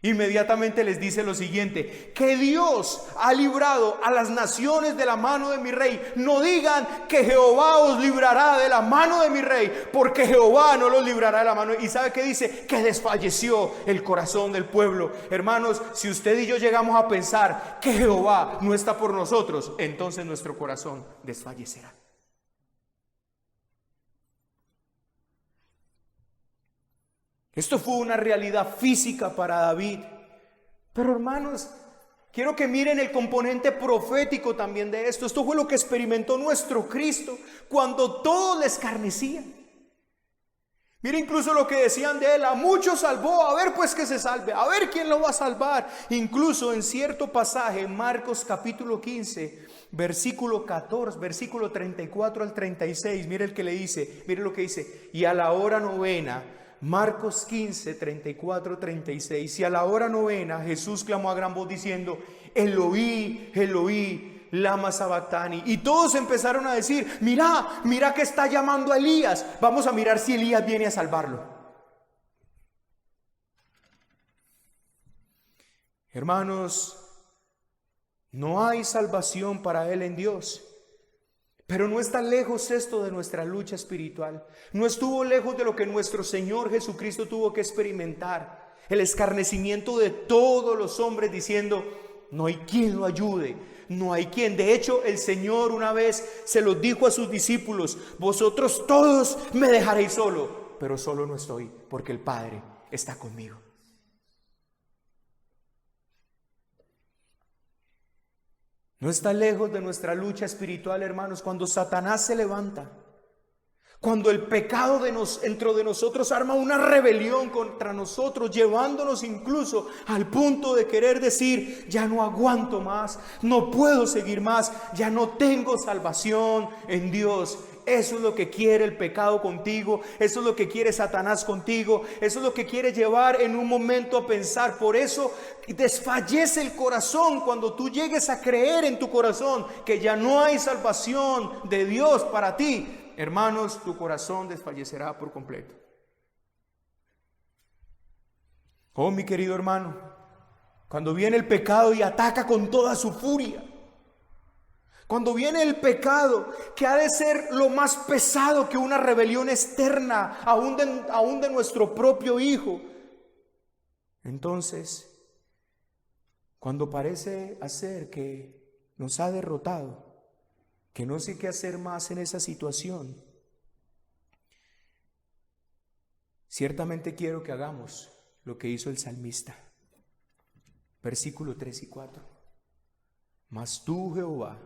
Inmediatamente les dice lo siguiente: que Dios ha librado a las naciones de la mano de mi rey. No digan que Jehová os librará de la mano de mi rey, porque Jehová no los librará de la mano. ¿Y sabe qué dice? Que desfalleció el corazón del pueblo. Hermanos, si usted y yo llegamos a pensar que Jehová no está por nosotros, entonces nuestro corazón desfallecerá. Esto fue una realidad física para David. Pero hermanos, quiero que miren el componente profético también de esto. Esto fue lo que experimentó nuestro Cristo cuando todos le escarnecían. Mira incluso lo que decían de él: a muchos salvó, a ver pues que se salve, a ver quién lo va a salvar. Incluso en cierto pasaje, en Marcos capítulo 15, versículo 14, versículo 34 al 36, mire el que le dice, mire lo que dice: y a la hora novena, Marcos 15, 34, 36. Y a la hora novena Jesús clamó a gran voz diciendo: Eloí, Eloí, lama sabactani. Y todos empezaron a decir: mira que está llamando a Elías. Vamos a mirar si Elías viene a salvarlo. Hermanos, no hay salvación para él en Dios. Pero no está lejos esto de nuestra lucha espiritual. No estuvo lejos de lo que nuestro Señor Jesucristo tuvo que experimentar. El escarnecimiento de todos los hombres diciendo: no hay quien lo ayude, no hay quien. De hecho, el Señor una vez se los dijo a sus discípulos: vosotros todos me dejaréis solo, pero solo no estoy, porque el Padre está conmigo. No está lejos de nuestra lucha espiritual, hermanos, cuando Satanás se levanta, Cuando el pecado dentro de nosotros arma una rebelión contra nosotros, llevándonos incluso al punto de querer decir: ya no aguanto más, no puedo seguir más, ya no tengo salvación en Dios. Eso es lo que quiere el pecado contigo, eso es lo que quiere Satanás contigo, eso es lo que quiere llevar en un momento a pensar. Por eso desfallece el corazón cuando tú llegues a creer en tu corazón que ya no hay salvación de Dios para ti. Hermanos, tu corazón desfallecerá por completo. Oh, mi querido hermano, cuando viene el pecado y ataca con toda su furia, cuando viene el pecado que ha de ser lo más pesado que una rebelión externa, aún de nuestro propio hijo, entonces, cuando parece hacer que nos ha derrotado, que no sé qué hacer más en esa situación, ciertamente quiero que hagamos lo que hizo el salmista. Versículo 3 y 4. Mas tú, Jehová,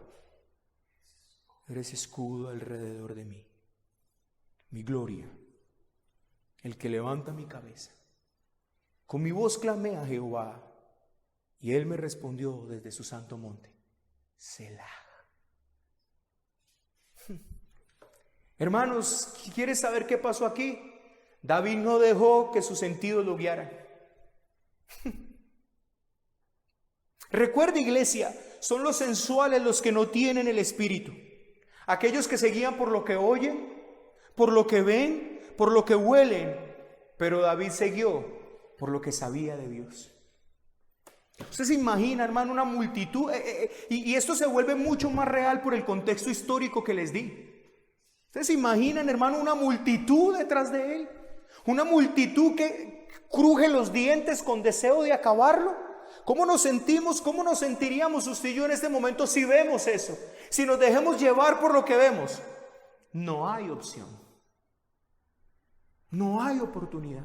eres escudo alrededor de mí, mi gloria, el que levanta mi cabeza. Con mi voz clamé a Jehová, y él me respondió desde su santo monte. Selah. Hermanos, ¿quieres saber qué pasó aquí? David no dejó que sus sentidos lo guiaran. Recuerda, iglesia, son los sensuales los que no tienen el espíritu. Aquellos que se guían por lo que oyen, por lo que ven, por lo que huelen. Pero David siguió por lo que sabía de Dios. Usted se imagina, hermano, una multitud, y esto se vuelve mucho más real por el contexto histórico que les di. Ustedes se imaginan, hermano, una multitud detrás de él, una multitud que cruje los dientes con deseo de acabarlo. ¿Cómo nos sentimos, cómo nos sentiríamos usted y yo en este momento si vemos eso? Si nos dejemos llevar por lo que vemos. No hay opción, no hay oportunidad.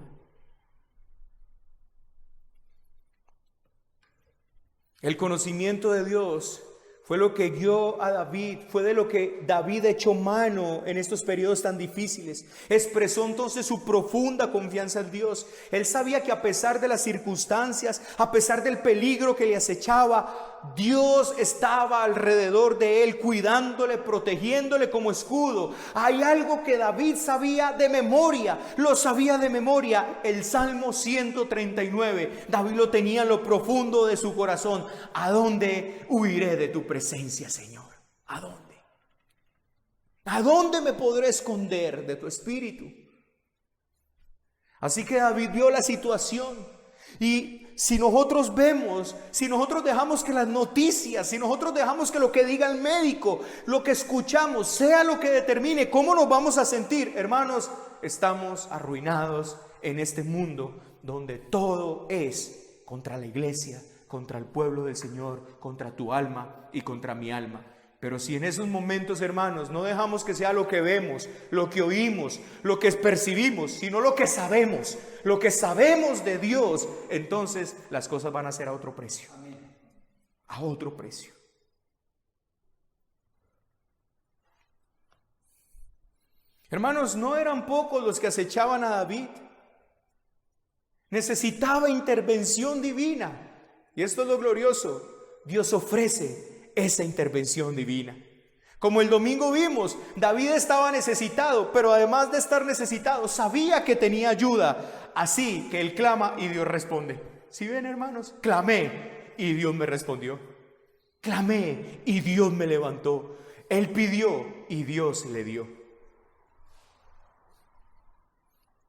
El conocimiento de Dios fue lo que guió a David, fue de lo que David echó mano en estos periodos tan difíciles. Expresó entonces su profunda confianza en Dios. Él sabía que a pesar de las circunstancias, a pesar del peligro que le acechaba, Dios estaba alrededor de él, cuidándole, protegiéndole como escudo. Hay algo que David sabía de memoria, lo sabía de memoria. El Salmo 139, David lo tenía en lo profundo de su corazón. ¿A dónde huiré de tu presencia, Señor? ¿A dónde? ¿A dónde me podré esconder de tu espíritu? Así que David vio la situación, y si nosotros vemos, si nosotros dejamos que las noticias, si nosotros dejamos que lo que diga el médico, lo que escuchamos, sea lo que determine cómo nos vamos a sentir, hermanos, estamos arruinados en este mundo donde todo es contra la iglesia, contra el pueblo del Señor, contra tu alma y contra mi alma. Pero si en esos momentos, hermanos, no dejamos que sea lo que vemos, lo que oímos, lo que percibimos, sino lo que sabemos de Dios, entonces las cosas van a ser a otro precio. A otro precio. Hermanos, no eran pocos los que acechaban a David. Necesitaba intervención divina. Y esto es lo glorioso. Dios ofrece esa intervención divina. Como el domingo vimos, David estaba necesitado, pero además de estar necesitado, sabía que tenía ayuda. Así que él clama y Dios responde. ¿Sí ven, hermanos? Clamé y Dios me respondió. Clamé y Dios me levantó. Él pidió y Dios le dio.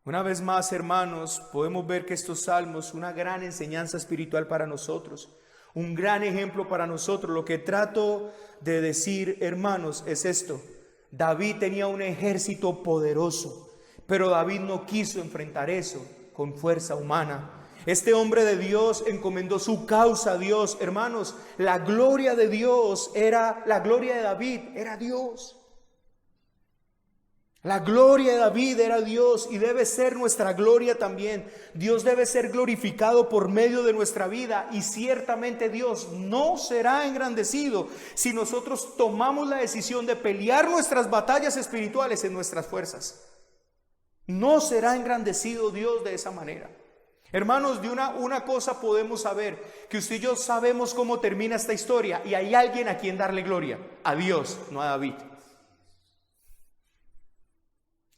Una vez más, hermanos, podemos ver que estos salmos, una gran enseñanza espiritual para nosotros, un gran ejemplo para nosotros. Lo que trato de decir, hermanos, es esto. David tenía un ejército poderoso, pero David no quiso enfrentar eso con fuerza humana. Este hombre de Dios encomendó su causa a Dios. Hermanos, la gloria de Dios era, la gloria de David era Dios. La gloria de David era Dios y debe ser nuestra gloria también. Dios debe ser glorificado por medio de nuestra vida y ciertamente Dios no será engrandecido si nosotros tomamos la decisión de pelear nuestras batallas espirituales en nuestras fuerzas. No será engrandecido Dios de esa manera. Hermanos, de una cosa podemos saber, que usted y yo sabemos cómo termina esta historia y hay alguien a quien darle gloria, a Dios, no a David.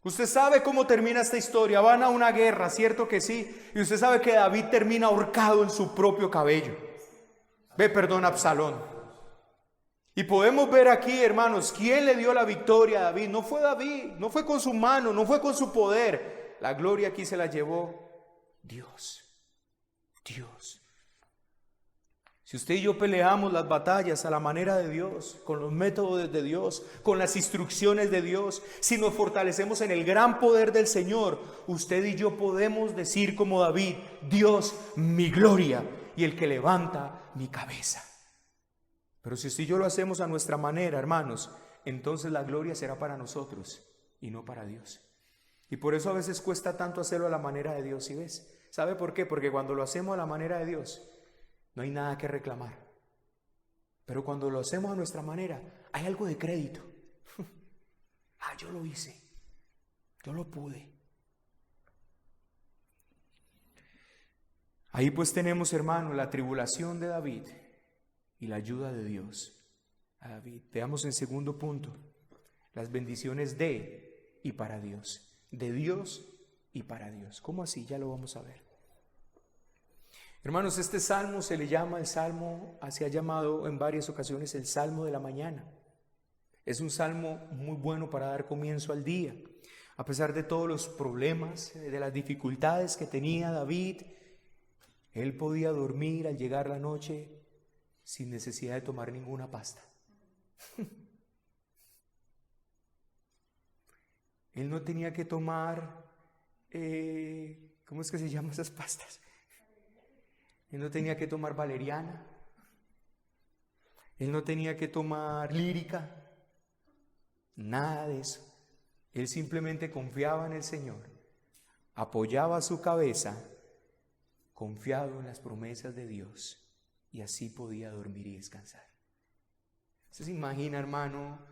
Usted sabe cómo termina esta historia, van a una guerra, ¿cierto que sí? Y usted sabe que David termina ahorcado en su propio cabello. Absalón. Y podemos ver aquí, hermanos, ¿quién le dio la victoria a David? No fue David, no fue con su mano, no fue con su poder. La gloria aquí se la llevó Dios. Dios. Si usted y yo peleamos las batallas a la manera de Dios, con los métodos de Dios, con las instrucciones de Dios, si nos fortalecemos en el gran poder del Señor, usted y yo podemos decir como David: Dios, mi gloria y el que levanta mi cabeza. Pero si usted y yo lo hacemos a nuestra manera, hermanos, entonces la gloria será para nosotros y no para Dios. Y por eso a veces cuesta tanto hacerlo a la manera de Dios, ¿sí ves? ¿Sabe por qué? Porque cuando lo hacemos a la manera de Dios, no hay nada que reclamar. Pero cuando lo hacemos a nuestra manera, hay algo de crédito. Yo lo hice, yo lo pude. Ahí pues tenemos, hermano, la tribulación de David y la ayuda de Dios a David. Veamos en segundo punto, las bendiciones de y para Dios. De Dios y para Dios. ¿Cómo así? Ya lo vamos a ver. Hermanos, este salmo se le llama el salmo, se ha llamado en varias ocasiones el salmo de la mañana. Es un salmo muy bueno para dar comienzo al día. A pesar de todos los problemas, de las dificultades que tenía David, él podía dormir al llegar la noche sin necesidad de tomar ninguna pasta. Él no tenía que tomar, ¿cómo es que se llaman esas pastas? Él no tenía que tomar valeriana. Él no tenía que tomar lírica. Nada de eso. Él simplemente confiaba en el Señor. Apoyaba su cabeza, confiado en las promesas de Dios. Y así podía dormir y descansar. ¿Usted se imagina, hermano,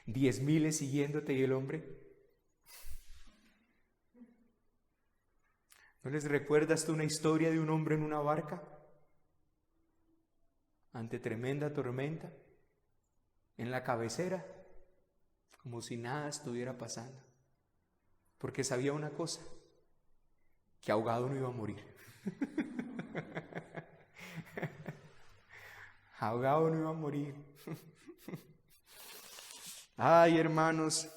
10,000 siguiéndote y el hombre? ¿No les recuerdas tú una historia de un hombre en una barca? Ante tremenda tormenta, en la cabecera, como si nada estuviera pasando. Porque sabía una cosa, que ahogado no iba a morir. Ahogado no iba a morir. Ay, hermanos,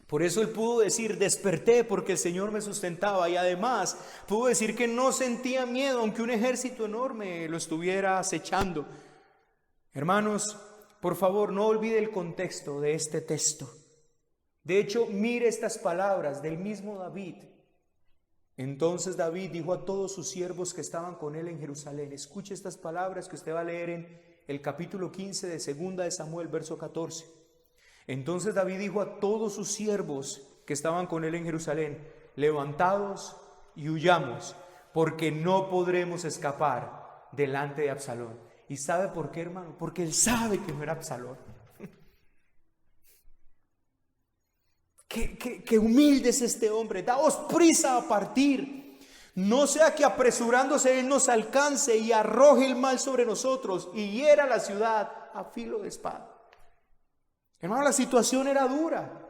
por eso él pudo decir: desperté porque el Señor me sustentaba. Y además pudo decir que no sentía miedo aunque un ejército enorme lo estuviera acechando. Hermanos, por favor, no olvide el contexto de este texto. De hecho, mire estas palabras del mismo David. Entonces David dijo a todos sus siervos que estaban con él en Jerusalén. Escuche estas palabras que usted va a leer en el capítulo 15 de 2 de Samuel, verso 14. Entonces David dijo a todos sus siervos que estaban con él en Jerusalén: levantaos y huyamos, porque no podremos escapar delante de Absalón. ¿Y sabe por qué, hermano? Porque él sabe que no era Absalón. Qué humilde es este hombre. Daos prisa a partir, no sea que apresurándose él nos alcance y arroje el mal sobre nosotros y hiera la ciudad a filo de espada. Hermano, la situación era dura.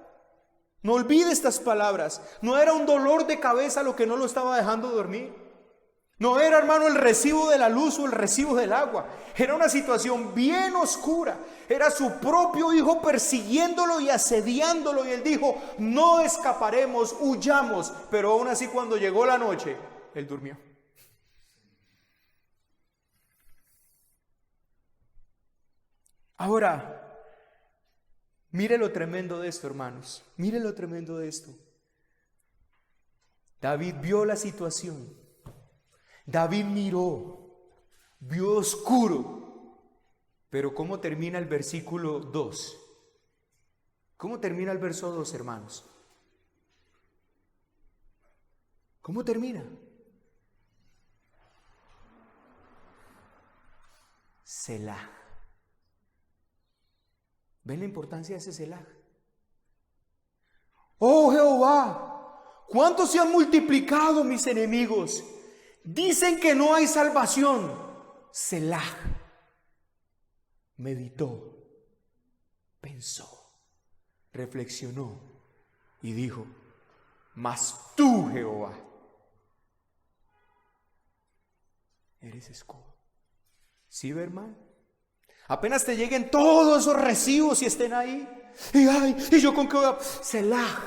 No olvide estas palabras. No era un dolor de cabeza lo que no lo estaba dejando dormir. No era, hermano, el recibo de la luz o el recibo del agua. Era una situación bien oscura. Era su propio hijo persiguiéndolo y asediándolo. Y él dijo: no escaparemos, huyamos. Pero aún así, cuando llegó la noche, él durmió. Ahora, mire lo tremendo de esto, hermanos. Mire lo tremendo de esto. David vio la situación. David miró, vio oscuro. Pero ¿cómo termina el versículo 2? ¿Cómo termina el verso 2, hermanos? ¿Cómo termina? Selah. ¿Ven la importancia de ese Selah? Oh Jehová, ¿cuánto se han multiplicado mis enemigos? Dicen que no hay salvación. Selah. Meditó, pensó, reflexionó y dijo: mas tú, Jehová, eres escudo. ¿Sí, ve, hermano? Apenas te lleguen todos esos recibos y estén ahí, y yo con qué voy a... Selah.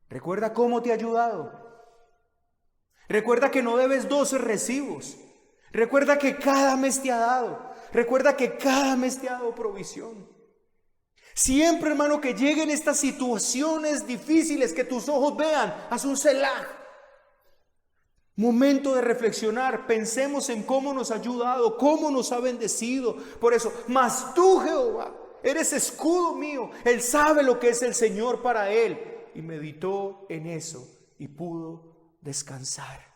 Recuerda cómo te ha ayudado. Recuerda que no debes 12 recibos. Recuerda que cada mes te ha dado. Recuerda que cada mes te ha dado provisión. Siempre, hermano, que lleguen estas situaciones difíciles, que tus ojos vean, haz un Selah. Momento de reflexionar, pensemos en cómo nos ha ayudado, cómo nos ha bendecido. Por eso, mas tú, Jehová, eres escudo mío. Él sabe lo que es el Señor para él. Y meditó en eso y pudo descansar.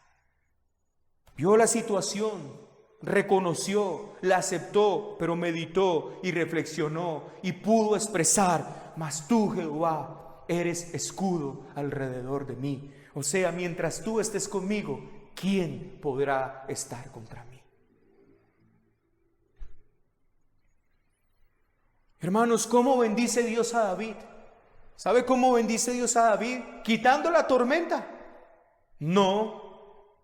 Vio la situación, reconoció, la aceptó, pero meditó y reflexionó y pudo expresar: mas tú, Jehová, eres escudo alrededor de mí. O sea, mientras tú estés conmigo, ¿quién podrá estar contra mí? Hermanos, ¿cómo bendice Dios a David? ¿Sabe cómo bendice Dios a David? ¿Quitando la tormenta? No,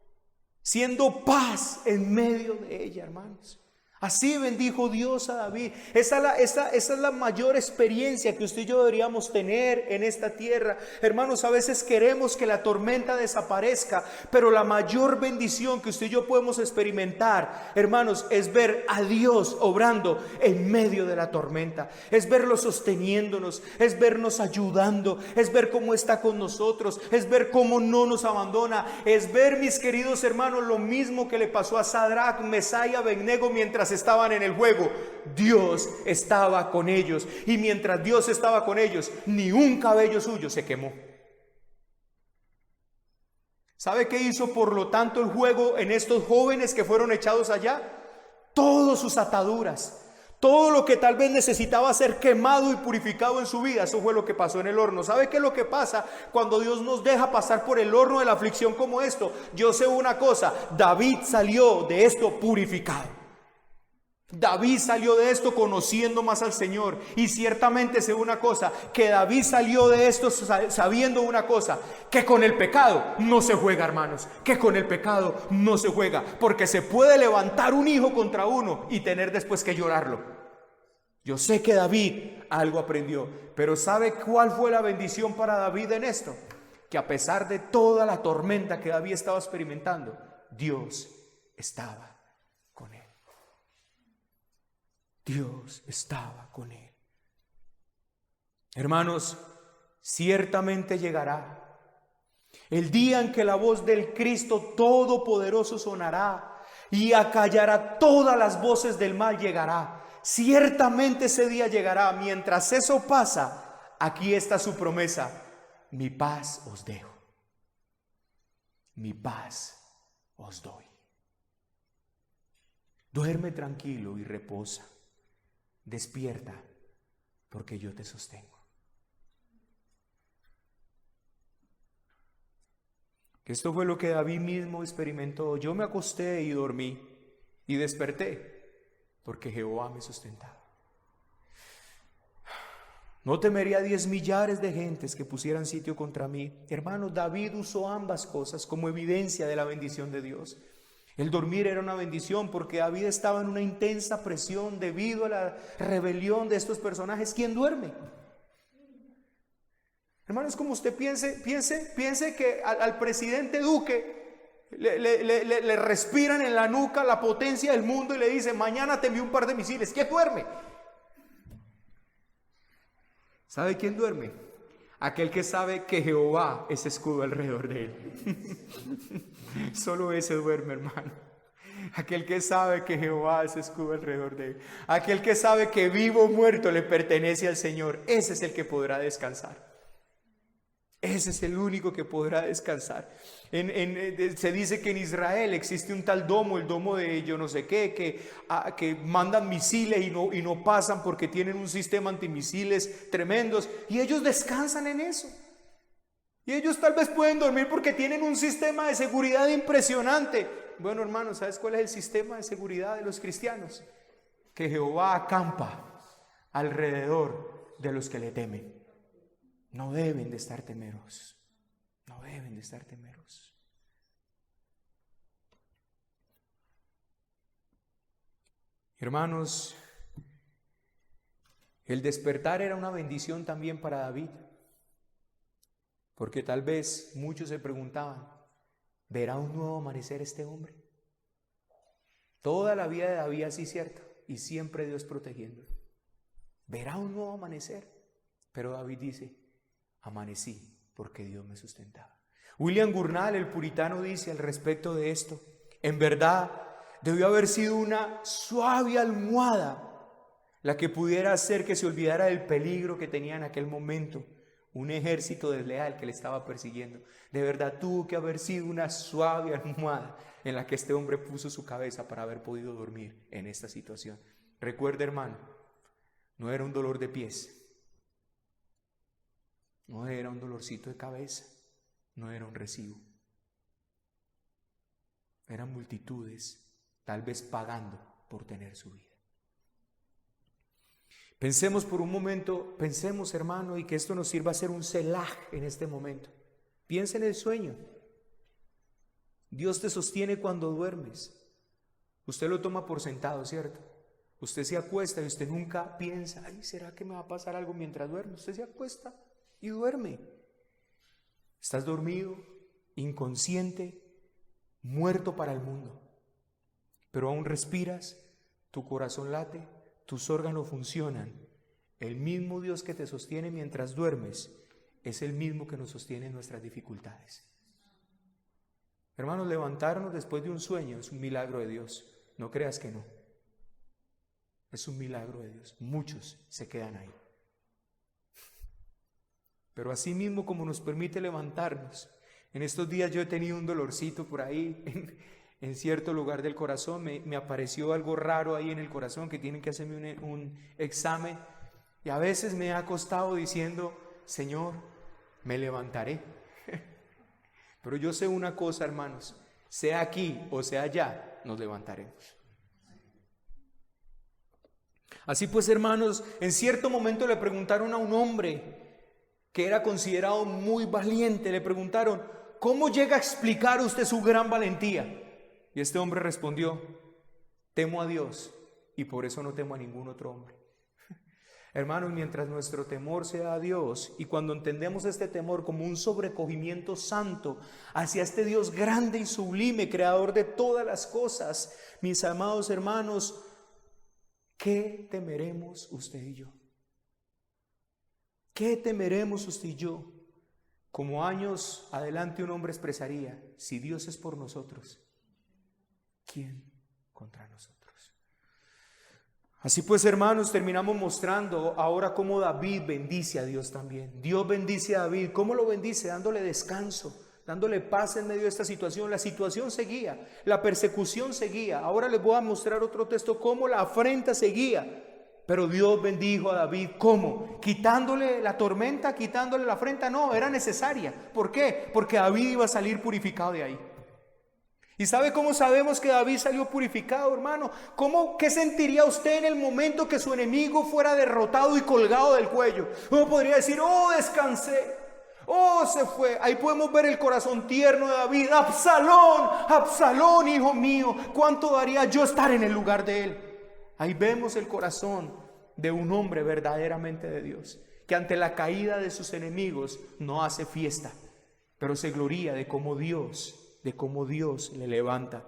siendo paz en medio de ella, hermanos. Así bendijo Dios a David. Esa es la mayor experiencia que usted y yo deberíamos tener en esta tierra. Hermanos, a veces queremos que la tormenta desaparezca, pero la mayor bendición que usted y yo podemos experimentar, hermanos, es ver a Dios obrando en medio de la tormenta. Es verlo sosteniéndonos, es vernos ayudando, es ver cómo está con nosotros, es ver cómo no nos abandona, es ver, mis queridos hermanos, lo mismo que le pasó a Sadrach, Mesach y Abednego mientras estaban en el juego. Dios estaba con ellos, y mientras Dios estaba con ellos, ni un cabello suyo se quemó. ¿Sabe qué hizo por lo tanto el juego en estos jóvenes que fueron echados allá? Todas sus ataduras, todo lo que tal vez necesitaba ser quemado y purificado en su vida, eso fue lo que pasó en el horno. ¿Sabe qué es lo que pasa cuando Dios nos deja pasar por el horno de la aflicción como esto? Yo sé una cosa: David salió de esto purificado. David salió de esto conociendo más al Señor. Y ciertamente sé una cosa, que David salió de esto sabiendo una cosa: que con el pecado no se juega, hermanos. Que con el pecado no se juega, porque se puede levantar un hijo contra uno y tener después que llorarlo. Yo sé que David algo aprendió, pero ¿sabe cuál fue la bendición para David en esto? Que a pesar de toda la tormenta que David estaba experimentando, Dios estaba con él. Dios estaba con él. Hermanos, ciertamente llegará el día en que la voz del Cristo Todopoderoso sonará y acallará todas las voces del mal. Llegará, ciertamente ese día llegará. Mientras eso pasa, aquí está su promesa: mi paz os dejo, mi paz os doy. Duerme tranquilo y reposa. Despierta, porque yo te sostengo. Esto fue lo que David mismo experimentó. Yo me acosté y dormí y desperté, porque Jehová me sustentaba. No temería 10 millares de gentes que pusieran sitio contra mí. Hermanos, David usó ambas cosas como evidencia de la bendición de Dios. El dormir era una bendición porque David estaba en una intensa presión debido a la rebelión de estos personajes. ¿Quién duerme? Hermanos, como usted piense que al presidente Duque le respiran en la nuca la potencia del mundo y le dice: mañana te envío un par de misiles. ¿Quién duerme? ¿Sabe quién duerme? Aquel que sabe que Jehová es escudo alrededor de él. Solo ese duerme, hermano. Aquel que sabe que Jehová es escudo alrededor de él. Aquel que sabe que vivo o muerto le pertenece al Señor. Ese es el que podrá descansar. Ese es el único que podrá descansar. Se dice que en Israel existe un tal domo, el domo de yo no sé qué, que mandan misiles y no pasan porque tienen un sistema antimisiles tremendos. Y ellos descansan en eso. Y ellos tal vez pueden dormir porque tienen un sistema de seguridad impresionante. Bueno, hermanos, ¿sabes cuál es el sistema de seguridad de los cristianos? Que Jehová acampa alrededor de los que le temen. No deben de estar temerosos. No deben de estar temerosos. Hermanos, el despertar era una bendición también para David. Porque tal vez muchos se preguntaban, ¿verá un nuevo amanecer este hombre? Toda la vida de David así cierto, y siempre Dios protegiéndolo. ¿Verá un nuevo amanecer? Pero David dice, amanecí porque Dios me sustentaba. William Gurnall, el puritano, dice al respecto de esto, en verdad debió haber sido una suave almohada la que pudiera hacer que se olvidara del peligro que tenía en aquel momento un ejército desleal que le estaba persiguiendo. De verdad tuvo que haber sido una suave almohada en la que este hombre puso su cabeza para haber podido dormir en esta situación. Recuerda, hermano, no era un dolor de pies, no era un dolorcito de cabeza, no era un recibo. Eran multitudes, tal vez pagando por tener su vida. Pensemos por un momento, pensemos, hermano, y que esto nos sirva a hacer un selah en este momento. Piensa en el sueño. Dios te sostiene cuando duermes. Usted lo toma por sentado, ¿cierto? Usted se acuesta y usted nunca piensa, ay, ¿será que me va a pasar algo mientras duerme? Usted se acuesta y duerme. Estás dormido, inconsciente, muerto para el mundo. Pero aún respiras, tu corazón late, tus órganos funcionan. El mismo Dios que te sostiene mientras duermes es el mismo que nos sostiene en nuestras dificultades. Hermanos, levantarnos después de un sueño es un milagro de Dios. No creas que no. Es un milagro de Dios. Muchos se quedan ahí. Pero así mismo como nos permite levantarnos, en estos días yo he tenido un dolorcito por ahí en cierto lugar del corazón. Me apareció algo raro ahí en el corazón que tienen que hacerme un examen. Y a veces me ha acostado diciendo, Señor, me levantaré. Pero yo sé una cosa, hermanos, sea aquí o sea allá, nos levantaremos. Así pues, hermanos, en cierto momento le preguntaron a un hombre que era considerado muy valiente, le preguntaron, ¿cómo llega a explicar usted su gran valentía? Y este hombre respondió, temo a Dios y por eso no temo a ningún otro hombre. Hermanos, mientras nuestro temor sea a Dios y cuando entendemos este temor como un sobrecogimiento santo hacia este Dios grande y sublime, creador de todas las cosas, mis amados hermanos, ¿qué temeremos usted y yo? ¿Qué temeremos usted y yo? Como años adelante un hombre expresaría, si Dios es por nosotros, ¿quién contra nosotros? Así pues, hermanos, terminamos mostrando ahora cómo David bendice a Dios también. Dios bendice a David. ¿Cómo lo bendice? Dándole descanso, dándole paz en medio de esta situación. La situación seguía, la persecución seguía. Ahora les voy a mostrar otro texto, cómo la afrenta seguía. Pero Dios bendijo a David, ¿cómo? Quitándole la tormenta, quitándole la afrenta. No, era necesaria. ¿Por qué? Porque David iba a salir purificado de ahí. ¿Y sabe cómo sabemos que David salió purificado, hermano? ¿Qué sentiría usted en el momento que su enemigo fuera derrotado y colgado del cuello? Uno podría decir, oh, descansé, oh, se fue. Ahí podemos ver el corazón tierno de David. Absalón, Absalón, hijo mío, ¿cuánto daría yo estar en el lugar de él? Ahí vemos el corazón de un hombre verdaderamente de Dios, que ante la caída de sus enemigos no hace fiesta, pero se gloría de cómo Dios le levanta.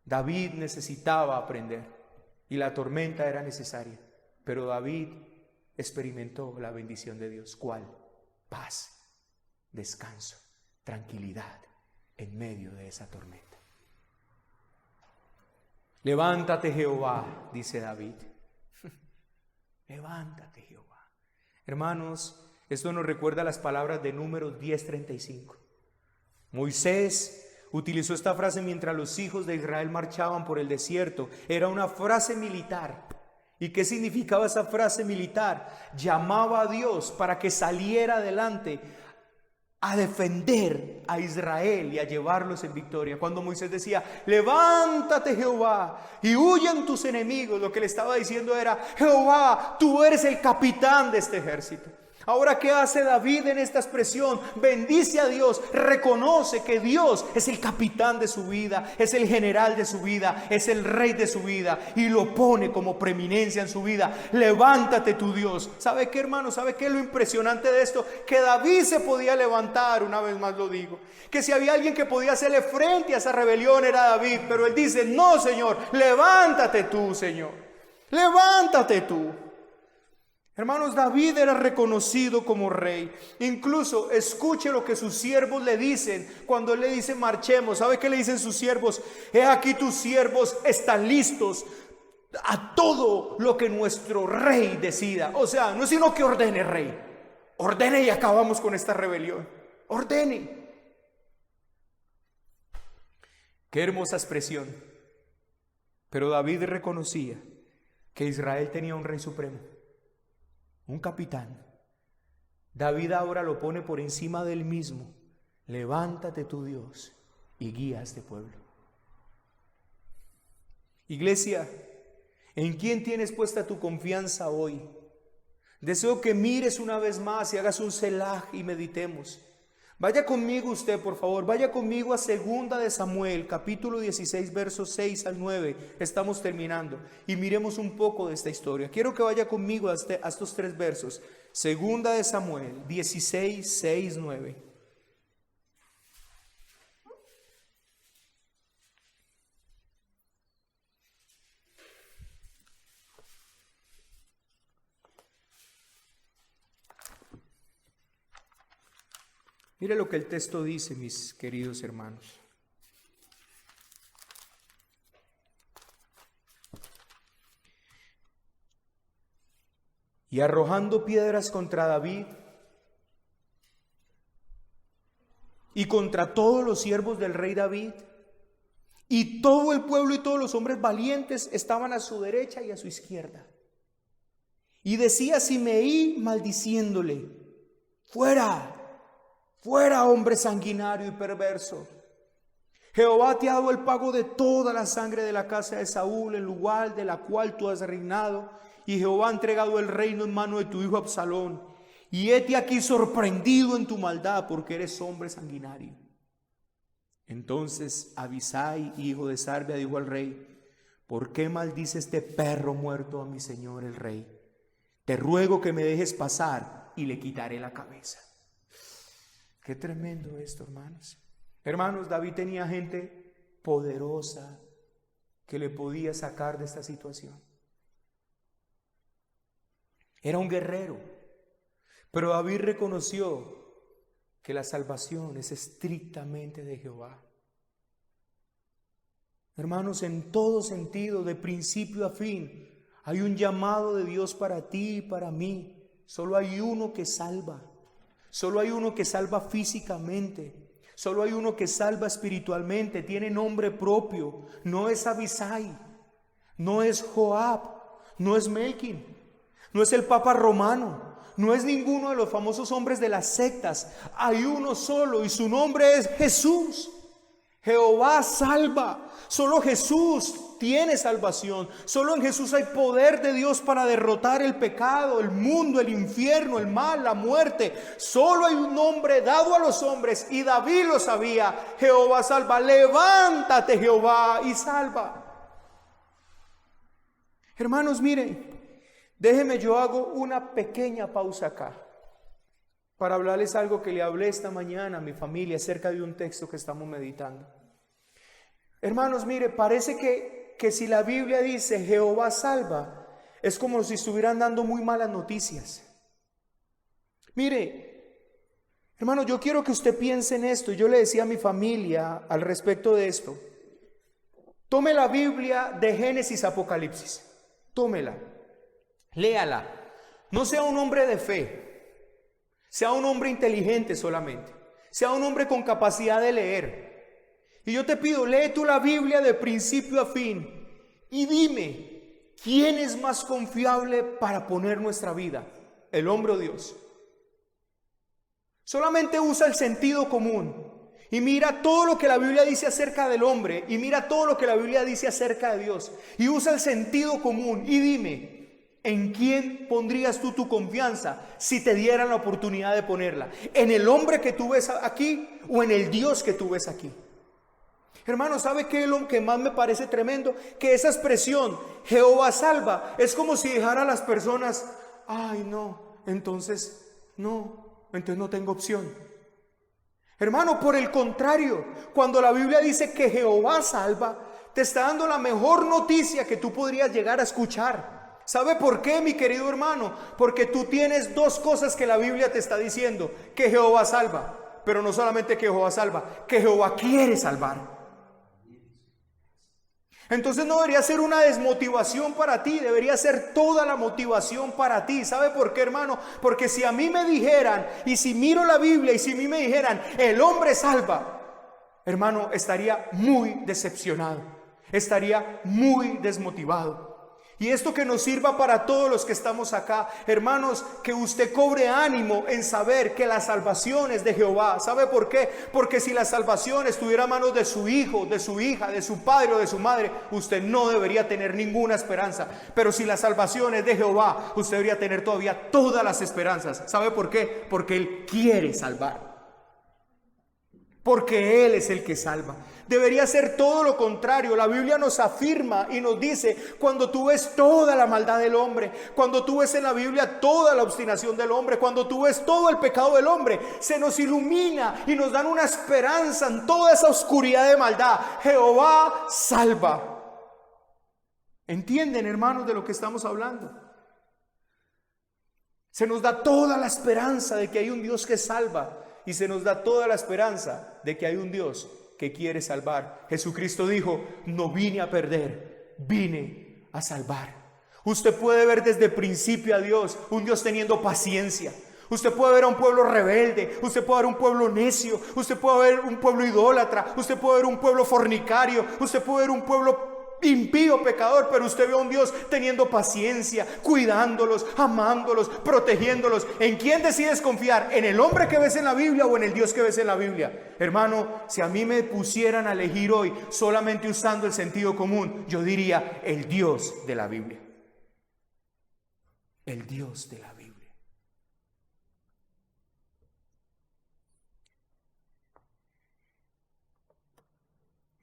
David necesitaba aprender y la tormenta era necesaria, pero David experimentó la bendición de Dios. ¿Cuál? Paz, descanso, tranquilidad en medio de esa tormenta. Levántate, Jehová, dice David. Levántate, Jehová. Hermanos, esto nos recuerda las palabras de Números 10:35. Moisés utilizó esta frase mientras los hijos de Israel marchaban por el desierto. Era una frase militar. ¿Y qué significaba esa frase militar? Llamaba a Dios para que saliera adelante a defender a Israel y a llevarlos en victoria. Cuando Moisés decía, levántate, Jehová, y huyan tus enemigos, lo que le estaba diciendo era, Jehová, tú eres el capitán de este ejército. Ahora, ¿qué hace David en esta expresión? Bendice a Dios, reconoce que Dios es el capitán de su vida, es el general de su vida, es el rey de su vida, y lo pone como preeminencia en su vida. Levántate tu Dios. ¿Sabe qué, hermano? ¿Sabe qué es lo impresionante de esto? Que David se podía levantar, una vez más lo digo, que si había alguien que podía hacerle frente a esa rebelión era David, pero él dice, no, Señor, levántate tú, Señor, levántate tú. Hermanos, David era reconocido como rey. Incluso escuche lo que sus siervos le dicen cuando él le dice marchemos. ¿Sabe qué le dicen sus siervos? He aquí tus siervos están listos a todo lo que nuestro rey decida. O sea, no es sino que ordene, rey. Ordene y acabamos con esta rebelión. Ordene. Qué hermosa expresión. Pero David reconocía que Israel tenía un rey supremo, un capitán. David ahora lo pone por encima del mismo. Levántate tu Dios y guía a este pueblo. Iglesia, ¿en quién tienes puesta tu confianza hoy? Deseo que mires una vez más y hagas un selah y meditemos. Vaya conmigo usted, por favor, vaya conmigo a 2 de Samuel, capítulo 16, versos 6 al 9. Estamos terminando y miremos un poco de esta historia. Quiero que vaya conmigo a estos 3 versos. 2 de Samuel, 16, 6, 9. Mire lo que el texto dice, mis queridos hermanos. Y arrojando piedras contra David y contra todos los siervos del rey David, y todo el pueblo y todos los hombres valientes estaban a su derecha y a su izquierda. Y decía Simei maldiciéndole, fuera, fuera, hombre sanguinario y perverso. Jehová te ha dado el pago de toda la sangre de la casa de Saúl, en lugar de la cual tú has reinado, y Jehová ha entregado el reino en mano de tu hijo Absalón. Y hete aquí sorprendido en tu maldad, porque eres hombre sanguinario. Entonces Abisai, hijo de Sarbia, dijo al rey, ¿por qué maldice este perro muerto a mi señor el rey? Te ruego que me dejes pasar y le quitaré la cabeza. Qué tremendo esto, hermanos. Hermanos, David tenía gente poderosa que le podía sacar de esta situación. Era un guerrero, pero David reconoció que la salvación es estrictamente de Jehová. Hermanos, en todo sentido, de principio a fin, hay un llamado de Dios para ti y para mí. Solo hay uno que salva. Solo hay uno que salva físicamente. Solo hay uno que salva espiritualmente. Tiene nombre propio. No es Abisai. No es Joab. No es Melquín. No es el Papa Romano. No es ninguno de los famosos hombres de las sectas. Hay uno solo y su nombre es Jesús. Jehová salva. Solo Jesús tiene salvación. Solo en Jesús hay poder de Dios para derrotar el pecado, el mundo, el infierno, el mal, la muerte. Solo hay un nombre dado a los hombres y David lo sabía. Jehová salva. Levántate, Jehová, y salva. Hermanos, miren, déjenme, yo hago una pequeña pausa acá para hablarles algo que le hablé esta mañana a mi familia acerca de un texto que estamos meditando. Hermanos, mire, parece que si la Biblia dice Jehová salva, es como si estuvieran dando muy malas noticias. Mire, hermano, yo quiero que usted piense en esto. Yo le decía a mi familia al respecto de esto. Tome la Biblia de Génesis a Apocalipsis. Tómela, léala. No sea un hombre de fe, sea un hombre inteligente solamente, sea un hombre con capacidad de leer. Y yo te pido, lee tú la Biblia de principio a fin y dime, ¿quién es más confiable para poner nuestra vida? ¿El hombre o Dios? Solamente usa el sentido común y mira todo lo que la Biblia dice acerca del hombre y mira todo lo que la Biblia dice acerca de Dios y usa el sentido común y dime, ¿en quién pondrías tú tu confianza si te dieran la oportunidad de ponerla? ¿En el hombre que tú ves aquí o en el Dios que tú ves aquí? Hermano, ¿sabe qué es lo que más me parece tremendo? Que esa expresión, Jehová salva, es como si dejara a las personas, ay no, entonces no tengo opción. Hermano, por el contrario, cuando la Biblia dice que Jehová salva, te está dando la mejor noticia que tú podrías llegar a escuchar. ¿Sabe por qué, mi querido hermano? Porque tú tienes dos cosas que la Biblia te está diciendo: que Jehová salva, pero no solamente que Jehová salva, que Jehová quiere salvar. Entonces no debería ser una desmotivación para ti, debería ser toda la motivación para ti. ¿Sabe por qué, hermano? Porque si a mí me dijeran, y si miro la Biblia y si a mí me dijeran, el hombre salva, hermano, estaría muy decepcionado, estaría muy desmotivado. Y esto que nos sirva para todos los que estamos acá, hermanos, que usted cobre ánimo en saber que la salvación es de Jehová. ¿Sabe por qué? Porque si la salvación estuviera a manos de su hijo, de su hija, de su padre o de su madre, usted no debería tener ninguna esperanza. Pero si la salvación es de Jehová, usted debería tener todavía todas las esperanzas. ¿Sabe por qué? Porque Él quiere salvar. Porque Él es el que salva. Debería ser todo lo contrario. La Biblia nos afirma y nos dice, cuando tú ves toda la maldad del hombre, cuando tú ves en la Biblia toda la obstinación del hombre, cuando tú ves todo el pecado del hombre, se nos ilumina y nos dan una esperanza en toda esa oscuridad de maldad. Jehová salva. ¿Entienden, hermanos, de lo que estamos hablando? Se nos da toda la esperanza de que hay un Dios que salva. Y se nos da toda la esperanza de que hay un Dios que quiere salvar. Jesucristo dijo, no vine a perder, vine a salvar. Usted puede ver desde el principio a Dios, un Dios teniendo paciencia. Usted puede ver a un pueblo rebelde, usted puede ver un pueblo necio, usted puede ver un pueblo idólatra, usted puede ver un pueblo fornicario, usted puede ver un pueblo impío, pecador, pero usted ve a un Dios teniendo paciencia, cuidándolos, amándolos, protegiéndolos. ¿En quién decides confiar? ¿En el hombre que ves en la Biblia o en el Dios que ves en la Biblia? Hermano, si a mí me pusieran a elegir hoy solamente usando el sentido común, yo diría el Dios de la Biblia. El Dios de la Biblia.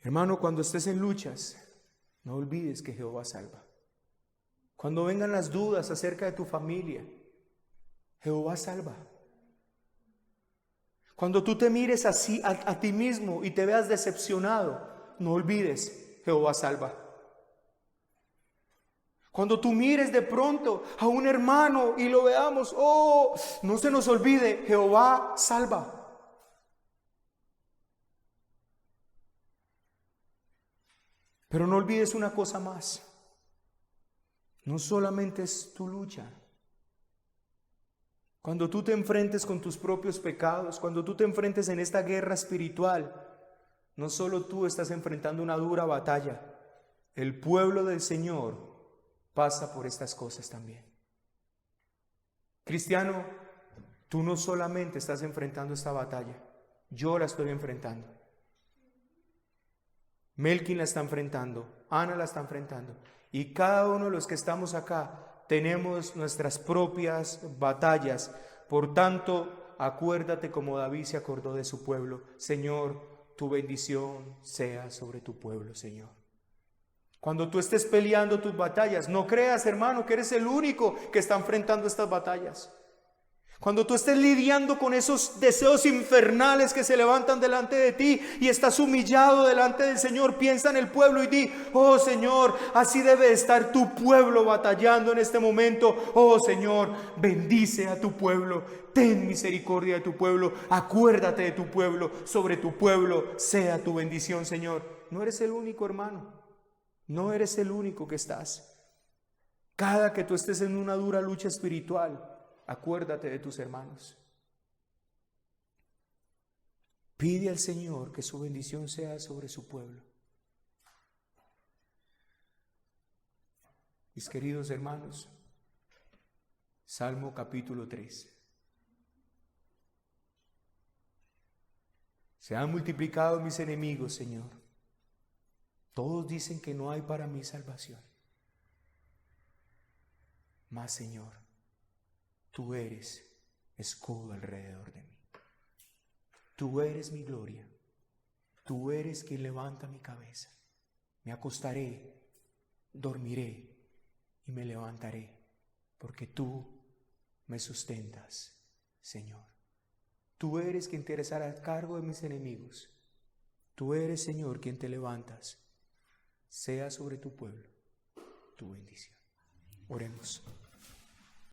Hermano, cuando estés en luchas, no olvides que Jehová salva. Cuando vengan las dudas acerca de tu familia, Jehová salva. Cuando tú te mires así a ti mismo y te veas decepcionado, no olvides, Jehová salva. Cuando tú mires de pronto a un hermano y lo veamos, no se nos olvide, Jehová salva. Pero no olvides una cosa más. No solamente es tu lucha. Cuando tú te enfrentes con tus propios pecados, cuando tú te enfrentes en esta guerra espiritual, no solo tú estás enfrentando una dura batalla, el pueblo del Señor pasa por estas cosas también. Cristiano, tú no solamente estás enfrentando esta batalla, yo la estoy enfrentando. Melkin la está enfrentando, Ana la está enfrentando, y cada uno de los que estamos acá tenemos nuestras propias batallas. Por tanto, acuérdate como David se acordó de su pueblo. Señor, tu bendición sea sobre tu pueblo, Señor. Cuando tú estés peleando tus batallas, no creas, hermano, que eres el único que está enfrentando estas batallas. Cuando tú estés lidiando con esos deseos infernales que se levantan delante de ti y estás humillado delante del Señor, piensa en el pueblo y di, oh Señor, así debe estar tu pueblo batallando en este momento. Oh Señor, bendice a tu pueblo, ten misericordia de tu pueblo, acuérdate de tu pueblo, sobre tu pueblo sea tu bendición, Señor. No eres el único, hermano. No eres el único que estás. Cada que tú estés en una dura lucha espiritual, acuérdate de tus hermanos. Pide al Señor que su bendición sea sobre su pueblo. Mis queridos hermanos, Salmo capítulo 3. Se han multiplicado mis enemigos, Señor. Todos dicen que no hay para mí salvación. Mas, Señor, tú eres escudo alrededor de mí. Tú eres mi gloria. Tú eres quien levanta mi cabeza. Me acostaré, dormiré y me levantaré, porque tú me sustentas, Señor. Tú eres quien te hará a cargo de mis enemigos. Tú eres, Señor, quien te levantas. Sea sobre tu pueblo tu bendición. Oremos.